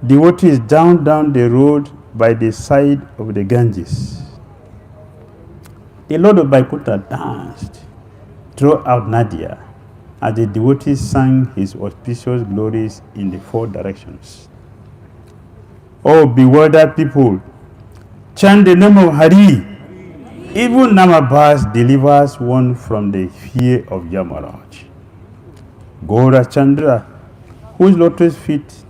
devotees down the road by the side of the Ganges. The Lord of Vaikuntha danced throughout Nadia as the devotees sang his auspicious glories in the 4 directions. Oh, bewildered people, chant the name of Hari. Even Namabhas delivers one from the fear of Yamaraj. Gaura Chandra, whose lotus feet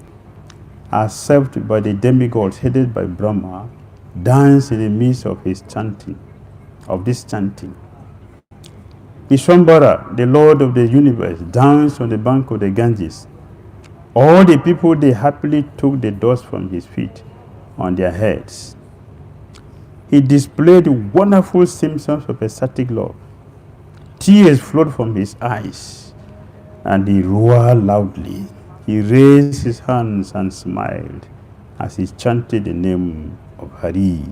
are served by the demigods headed by Brahma, danced in the midst of this chanting. Vishwambara, the Lord of the universe, danced on the bank of the Ganges. All the people, they happily took the dust from his feet on their heads. He displayed wonderful symptoms of ecstatic love. Tears flowed from his eyes, and he roared loudly. He raised his hands and smiled as he chanted the name of Hari.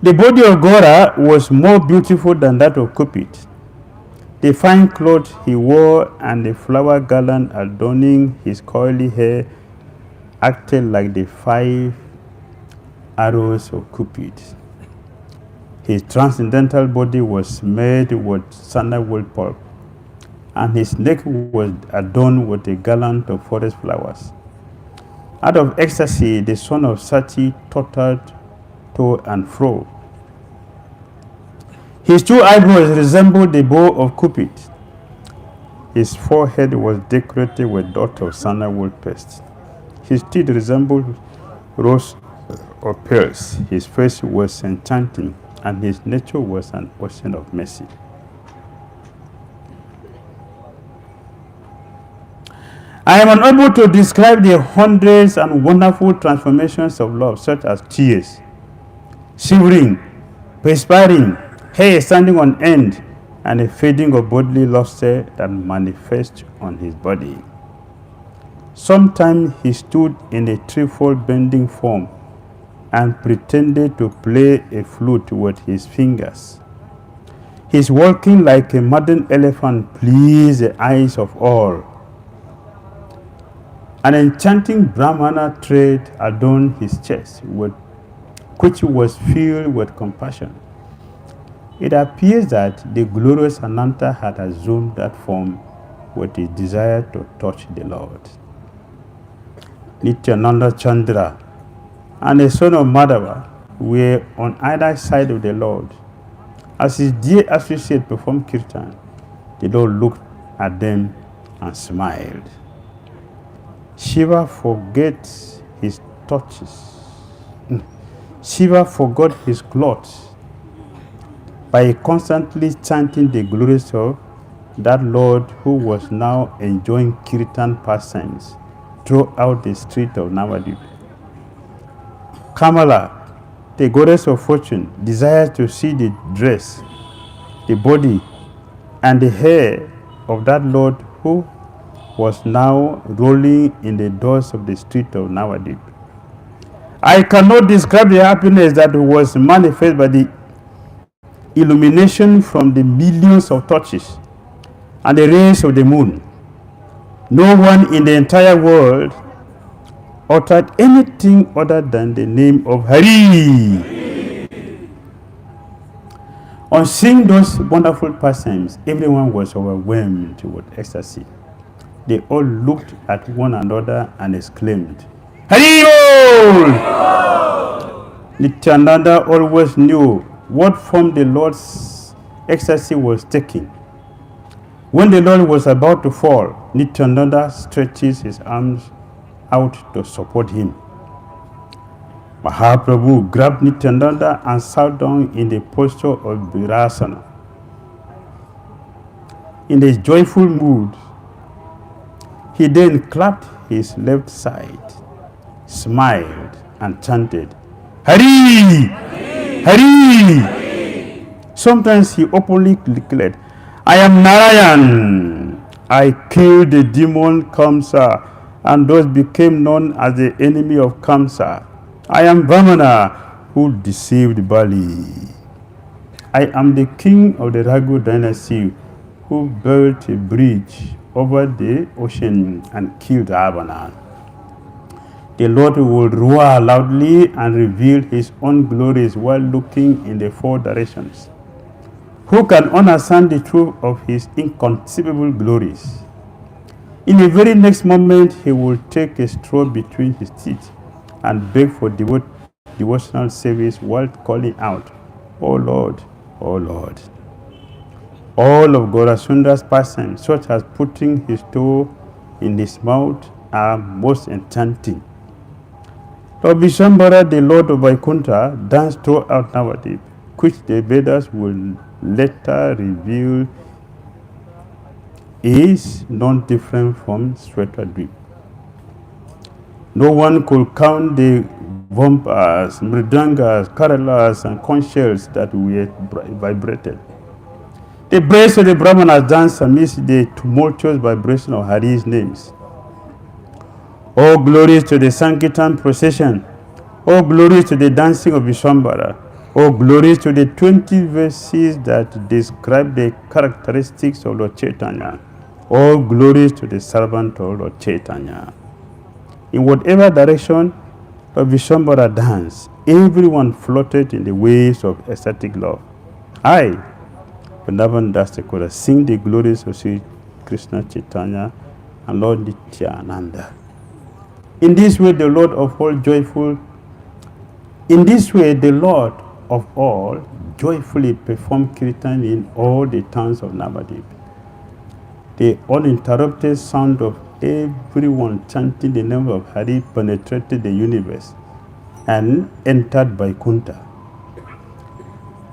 The body of Gaura was more beautiful than that of Cupid. The fine clothes he wore and the flower garland adorning his curly hair acted like the 5 arrows of Cupid. His transcendental body was made with sandalwood pulp, and his neck was adorned with a garland of forest flowers. Out of ecstasy, the son of Sati tottered to and fro. His 2 eyebrows resembled the bow of Cupid. His forehead was decorated with dots of sandalwood paste. His teeth resembled rows of pearls. His face was enchanting, and his nature was an ocean of mercy. I am unable to describe the hundreds and wonderful transformations of love, such as tears, shivering, perspiring, hair standing on end, and a fading of bodily luster that manifests on his body. Sometimes he stood in a threefold bending form, and pretended to play a flute with his fingers. His walking like a maddened elephant pleased the eyes of all. An enchanting Brahmana thread adorned his chest, which was filled with compassion. It appears that the glorious Ananta had assumed that form with his desire to touch the Lord. Nityananda Chandra and the son of Madhya were on either side of the Lord. As his dear associate performed Kirtan, the Lord looked at them and smiled. Shiva forgets his touches. Shiva forgot his clothes by constantly chanting the glories of that Lord who was now enjoying Kirtan pastimes throughout the street of Navadvipa. Kamala, the goddess of fortune, desired to see the dress, the body, and the hair of that Lord who was now rolling in the doors of the street of Navadvipa. I cannot describe the happiness that was manifest by the illumination from the millions of torches and the rays of the moon. No one in the entire world uttered anything other than the name of Hari. On seeing those wonderful pastimes, everyone was overwhelmed with ecstasy. They all looked at one another and exclaimed, Hari! Nityananda always knew what form the Lord's ecstasy was taking. When the Lord was about to fall, Nityananda stretches his arms out to support him. Mahaprabhu grabbed Nityananda and sat down in the posture of Virasana. In a joyful mood, he then clapped his left side, smiled, and chanted, Hari! Hari! Hari! Sometimes he openly declared, I am Narayan. I killed the demon Kamsa, and thus became known as the enemy of Kamsa. I am Vamana, who deceived Bali. I am the king of the Raghu dynasty, who built a bridge over the ocean and killed Ravana. The Lord will roar loudly and reveal his own glories while looking in the four directions. Who can understand the truth of his inconceivable glories? In the very next moment, he will take a straw between his teeth and beg for devotional service while calling out, O Lord, O Lord. All of Gaurasundar's pastimes, such as putting his toe in his mouth, are most enchanting. Lord Vishwambara, the Lord of Vaikuntha, danced throughout Navadvipa, which the Vedas will later reveal is not different from Svetadvipa. No one could count the vampas, mridangas, karalas, and conch shells that were vibrated. The breast of the Brahmanas danced amidst the tumultuous vibration of Hari's names. All glories to the Sankirtan procession. All glories to the dancing of Vishwambara. All glories to the 20 verses that describe the characteristics of Lord Caitanya. All glories to the servant of Lord Caitanya. In whatever direction Lord Vishwambara danced, everyone floated in the waves of ecstatic love. I, Vrindavan Das Thakur, sing the glories of Sri Krishna Chaitanya and Lord Nityananda. In this way, the Lord of all joyfully performed Kirtan in all the towns of Navadvipa. The uninterrupted sound of everyone chanting the name of Hari penetrated the universe and entered Vaikuntha.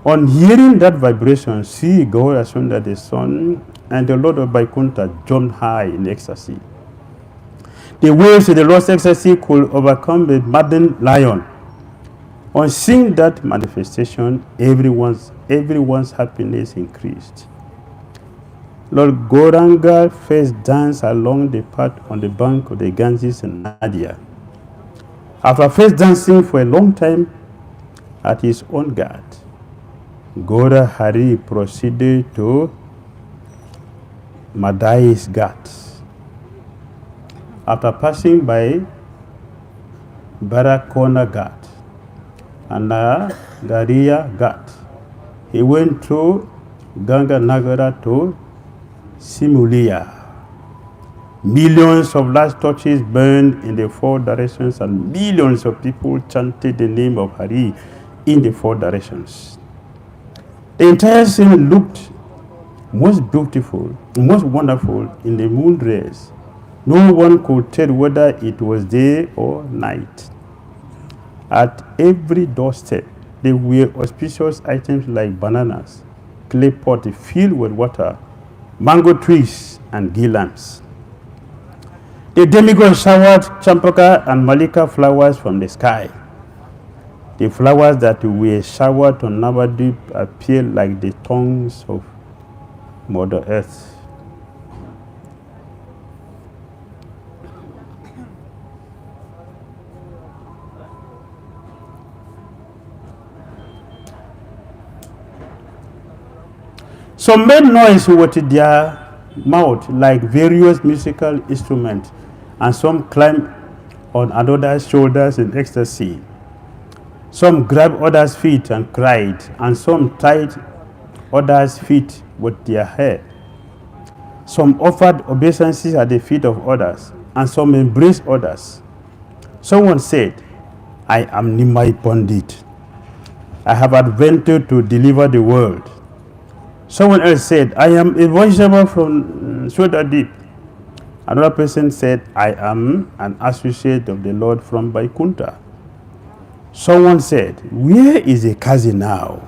On hearing that vibration, Sri Gaurasundar, the Son, and the Lord of Vaikuntha jumped high in ecstasy. The waves of the Lord's ecstasy could overcome the maddened lion. On seeing that manifestation, everyone's happiness increased. Lord Gauranga first danced along the path on the bank of the Ganges in Madhya. After first dancing for a long time at his own ghat, Gora Hari proceeded to Madhya's ghat. After passing by Barakona Ghat and Gariya Ghat, he went to Ganga Nagara to Simulia. Millions of light torches burned in the four directions and millions of people chanted the name of Hari in the four directions. The entire scene looked most beautiful, most wonderful in the moon rays. No one could tell whether it was day or night. At every doorstep, there were auspicious items like bananas, clay pot filled with water, mango trees, and ghee lamps. The demigod showered champaka and malika flowers from the sky. The flowers that were showered on Navadvipa appeared like the tongues of Mother Earth. Some made noise with their mouth like various musical instruments, and some climbed on another's shoulders in ecstasy. Some grabbed others' feet and cried, and some tied others' feet with their hair. Some offered obeisances at the feet of others, and some embraced others. Someone said, I am Nimai Pandit. I have adventured to deliver the world. Someone else said, I am a voiceover from Swadadip. Another person said, I am an associate of the Lord from Vaikunta. Someone said, where is a cousin now?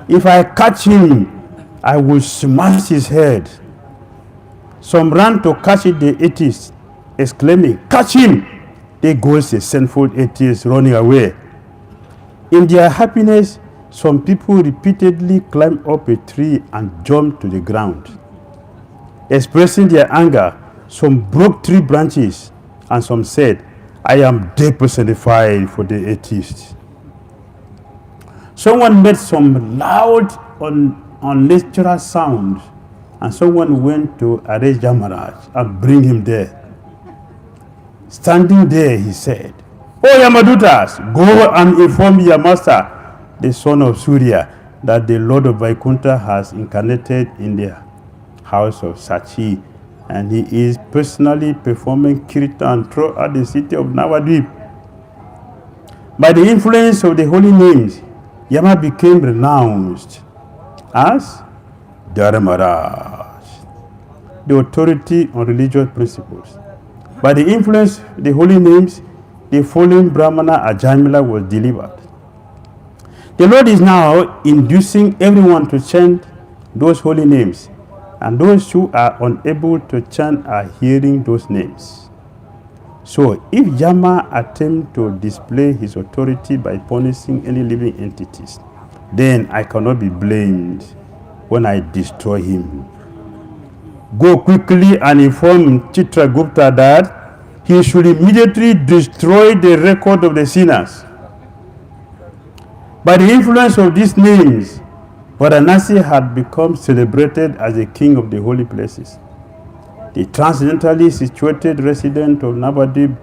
If I catch him, I will smash his head. Some ran to catch the atheist, exclaiming, catch him! There goes a sinful atheist running away. In their happiness, some people repeatedly climbed up a tree and jumped to the ground. Expressing their anger, some broke tree branches, and some said, I am dead personified for the atheist. Someone made some loud, unnatural sound, and someone went to arrest Yamaraj and bring him there. Standing there, he said, Oh Yamadutas, go and inform your master, the son of Surya, that the Lord of Vaikunta has incarnated in the house of Sachi, and he is personally performing Kirtana throughout the city of Navadvipa. By the influence of the holy names, Yama became renounced as Dharmaraj, the authority on religious principles. By the influence of the holy names, the fallen Brahmana Ajamila was delivered. The Lord is now inducing everyone to chant those holy names, and those who are unable to chant are hearing those names. So, if Yama attempts to display his authority by punishing any living entities, then I cannot be blamed when I destroy him. Go quickly and inform Chitragupta that he should immediately destroy the record of the sinners. By the influence of these names, Varanasi had become celebrated as the king of the holy places. The transcendentally situated resident of Navadvipa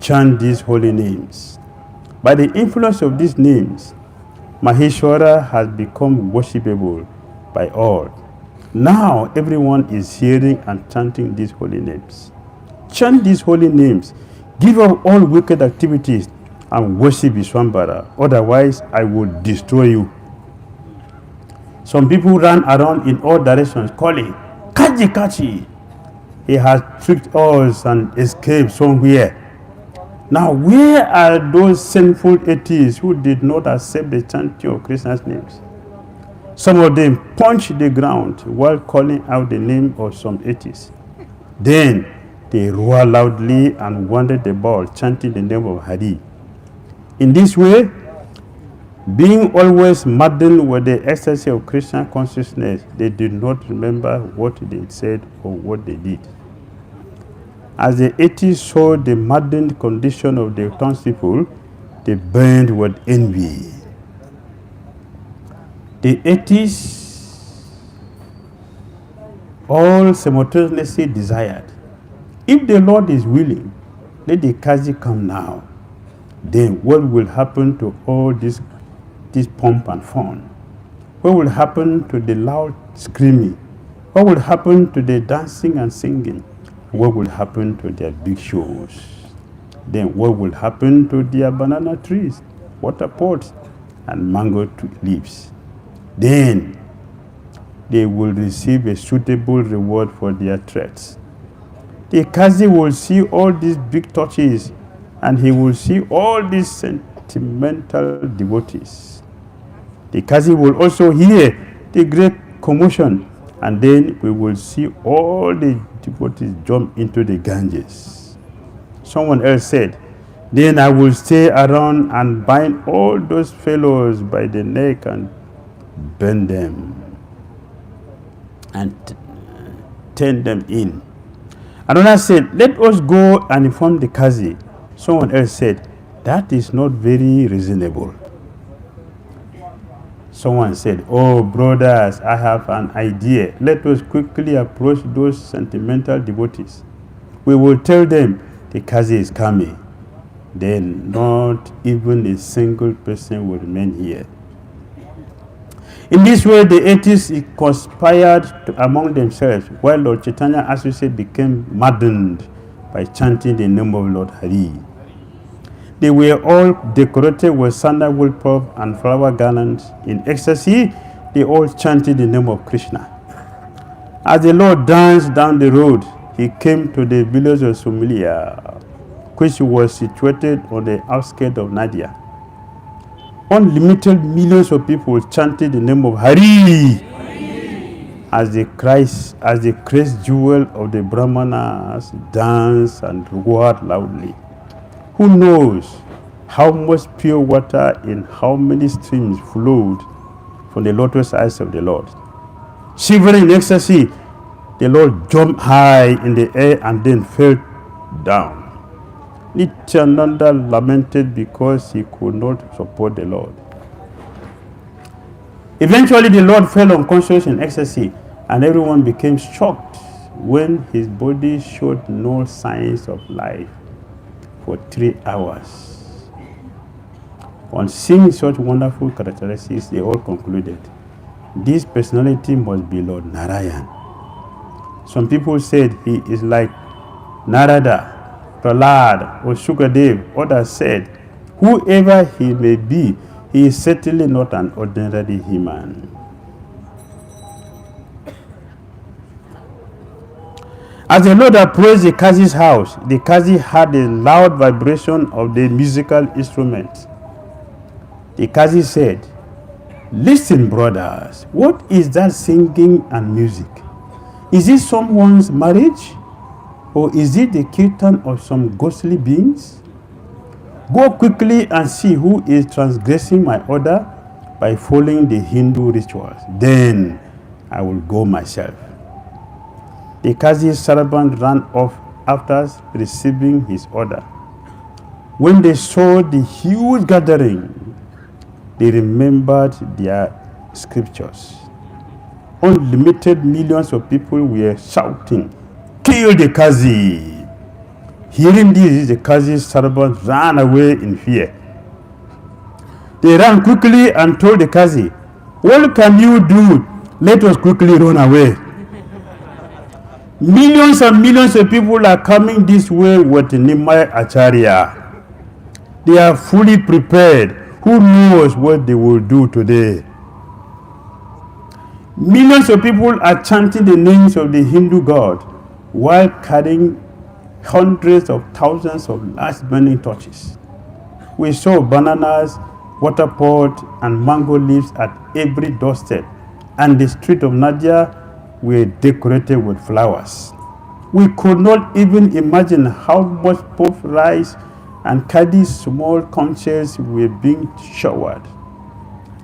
chant these holy names. By the influence of these names, Maheshwara has become worshipable by all. Now everyone is hearing and chanting these holy names. Chant these holy names, give up all wicked activities, and worship Vishwambara, otherwise I will destroy you. Some people ran around in all directions calling, Kachi Kachi! He has tricked us and escaped somewhere. Now where are those sinful atheists who did not accept the chanting of Krishna's names? Some of them punched the ground while calling out the name of some atheists. Then they roared loudly and wandered about chanting the name of Hari. In this way, being always maddened with the ecstasy of Krishna consciousness, they did not remember what they said or what they did. As the atheists saw the maddened condition of the townspeople, they burned with envy. The atheists all simultaneously desired, if the Lord is willing, let the Kazi come now. Then what will happen to all this pomp and fun? What will happen to the loud screaming? What will happen to the dancing and singing? What will happen to their big shows? Then what will happen to their banana trees, water pots, and mango leaves? Then they will receive a suitable reward for their threats. The Kazi will see all these big torches, and he will see all these sentimental devotees. The Kazi will also hear the great commotion, and then we will see all the devotees jump into the Ganges. Someone else said, then I will stay around and bind all those fellows by the neck and burn them and turn them in. Another said, let us go and inform the Kazi. Someone else said, that is not very reasonable. Someone said, oh brothers, I have an idea. Let us quickly approach those sentimental devotees. We will tell them the Kazi is coming. Then not even a single person will remain here. In this way, the atheists conspired among themselves, while Lord Caitanya associate became maddened by chanting the name of Lord Hari. They were all decorated with sandalwood puff and flower garlands. In ecstasy, they all chanted the name of Krishna. As the Lord danced down the road, he came to the village of Sumilia, which was situated on the outskirts of Madhya. Unlimited millions of people chanted the name of Hari as the Christ jewel of the Brahmanas danced and roared loudly. Who knows how much pure water in how many streams flowed from the lotus eyes of the Lord? Shivering in ecstasy, the Lord jumped high in the air and then fell down. Nityananda lamented because he could not support the Lord. Eventually, the Lord fell unconscious in ecstasy, and everyone became shocked when his body showed no signs of life for 3 hours. On seeing such wonderful characteristics, they all concluded, this personality must be Lord Narayan. Some people said he is like Narada, Prahlad, or Sukadev. Others said, whoever he may be, he is certainly not an ordinary human. As the Lord approached the Kazi's house, the Kazi heard a loud vibration of the musical instrument. The Kazi said, listen, brothers, what is that singing and music? Is it someone's marriage? Or is it the kirtan of some ghostly beings? Go quickly and see who is transgressing my order by following the Hindu rituals. Then I will go myself. The Kazi's servant ran off after receiving his order. When they saw the huge gathering, they remembered their scriptures. Unlimited millions of people were shouting, kill the Kazi. Hearing this, the Kazi's servant ran away in fear. They ran quickly and told the Kazi, what can you do? Let us quickly run away. Millions and millions of people are coming this way with Nimai Acharya. They are fully prepared. Who knows what they will do today? Millions of people are chanting the names of the Hindu god while carrying hundreds of thousands of large burning torches. We saw bananas, water pot, and mango leaves at every doorstep, and the street of Madhya were decorated with flowers. We could not even imagine how much puff rice and Kadi's small conches were being showered.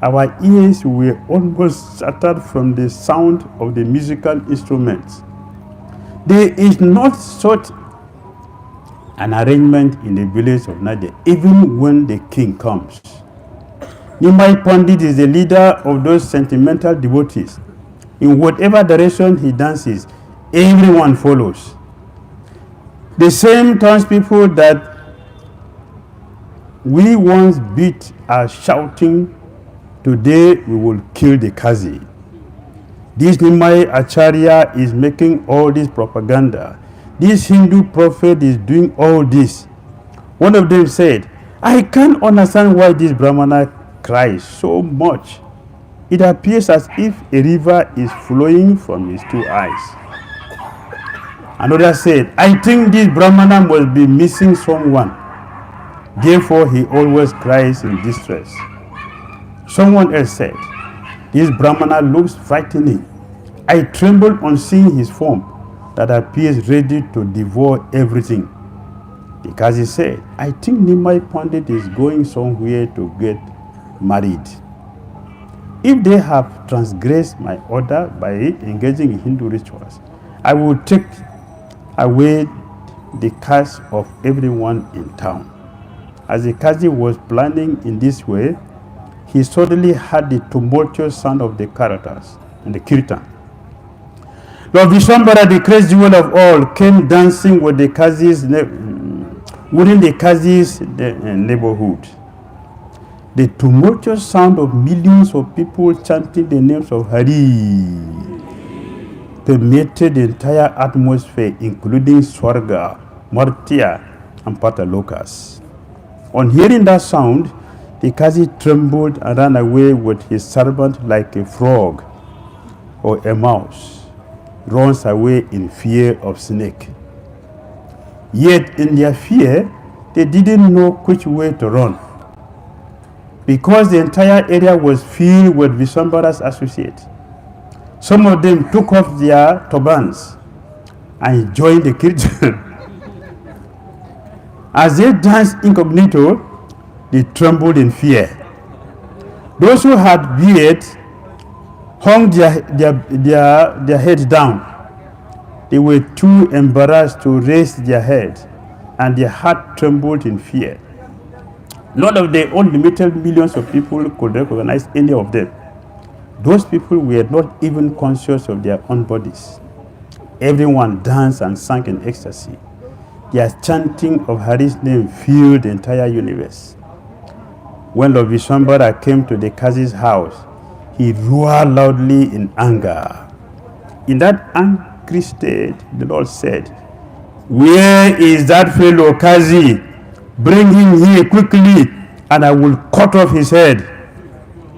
Our ears were almost shattered from the sound of the musical instruments. There is not such an arrangement in the village of Nadia, even when the king comes. Nimai Pandit is the leader of those sentimental devotees. In whatever direction he dances, everyone follows. The same townspeople that we once beat are shouting, "Today we will kill the Kazi." This Nimai Acharya is making all this propaganda. This Hindu prophet is doing all this. One of them said, "I can't understand why this Brahmana cries so much. It appears as if a river is flowing from his two eyes." Another said, "I think this Brahmana must be missing someone. Therefore, he always cries in distress." Someone else said, "This Brahmana looks frightening. I tremble on seeing his form that appears ready to devour everything." The Kazi said, "I think Nimai Pandit is going somewhere to get married. If they have transgressed my order by engaging in Hindu rituals, I will take away the caste of everyone in town." As the Kazi was planning in this way, he suddenly heard the tumultuous sound of the karatas and the kirtan. Lord Vishwambara, the great jewel of all, came dancing with the Kazis within the Kazis neighborhood. The tumultuous sound of millions of people chanting the names of Hari permeated the entire atmosphere, including Swarga, Madhya, and Patalokas. On hearing that sound, the Kazi trembled and ran away with his servant like a frog or a mouse runs away in fear of snake. Yet in their fear, they didn't know which way to run, because the entire area was filled with Vishwambara's associates. Some of them took off their turbans and joined the Kirtana. As they danced incognito, they trembled in fear. Those who had beards hung their heads down. They were too embarrassed to raise their heads, and their heart trembled in fear. None of the unlimited millions of people could recognize any of them. Those people were not even conscious of their own bodies. Everyone danced and sang in ecstasy. Their chanting of Hari's name filled the entire universe. When Lord Vishwambara came to the Kazi's house, he roared loudly in anger. In that angry state, the Lord said, "Where is that fellow Kazi? Bring him here quickly, and I will cut off his head.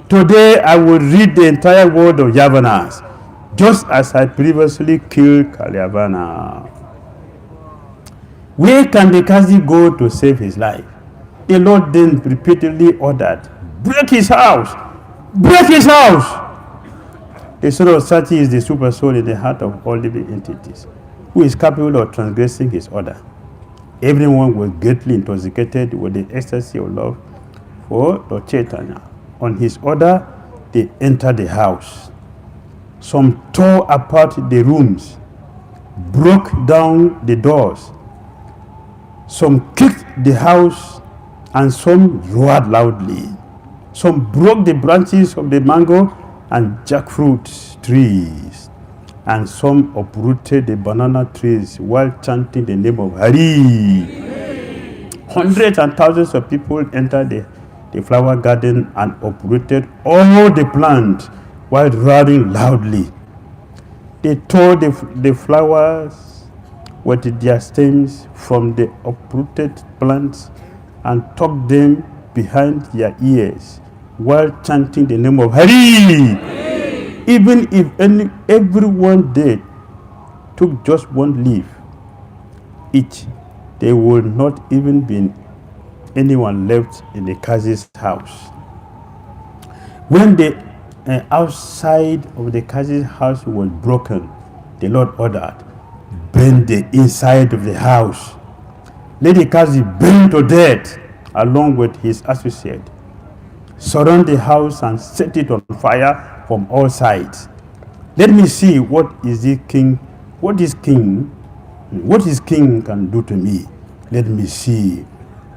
Today I will rid the entire world of Yavanas, just as I previously killed Kalyavana." Where can the Kazi go to save his life? The Lord then repeatedly ordered, "Break his house! Break his house!" The soul of Sati is the super soul in the heart of all living entities, who is capable of transgressing his order. Everyone was greatly intoxicated with the ecstasy of love for Lord Caitanya. On his order, they entered the house. Some tore apart the rooms, broke down the doors. Some kicked the house, and some roared loudly. Some broke the branches of the mango and jackfruit trees, and some uprooted the banana trees while chanting the name of Hari. Hundreds and thousands of people entered the flower garden and uprooted all the plants while roaring loudly. They tore the flowers with their stems from the uprooted plants and tucked them behind their ears while chanting the name of Hari. Even if everyone there took just one leaf each, there would not even be anyone left in the Kazi's house. When the outside of the Kazi's house was broken, the Lord ordered, "Burn the inside of the house. Let the Kazi burn to death along with his associate. Surround the house and set it on fire from all sides. Let me see what his king can do to me. Let me see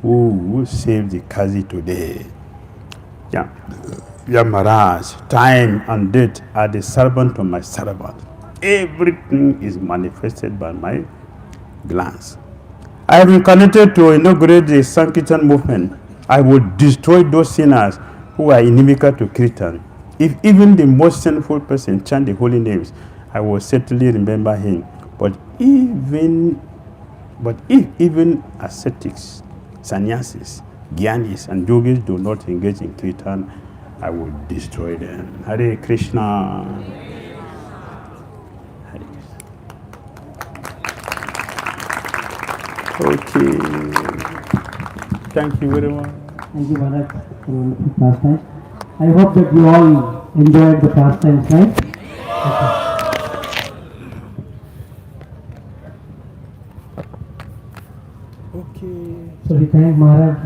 who saved the Kazi today. Yeah. Maharaj, time and date are the servant of my servant. Everything is manifested by my glance. I have been connected to inaugurate the Sankirtan movement. I will destroy those sinners who are inimical to Kirtan. If even the most sinful person chant the holy names, I will certainly remember him. But if even ascetics, sannyasis, gyanis, and yogis do not engage in Kirtan, I will destroy them. Hare Krishna. Hare Krishna. Okay. Thank you very much. Thank you, Maharaj, for wonderful pastimes. I hope that you all enjoyed the pastimes, right? Okay. So we thank Maharaj.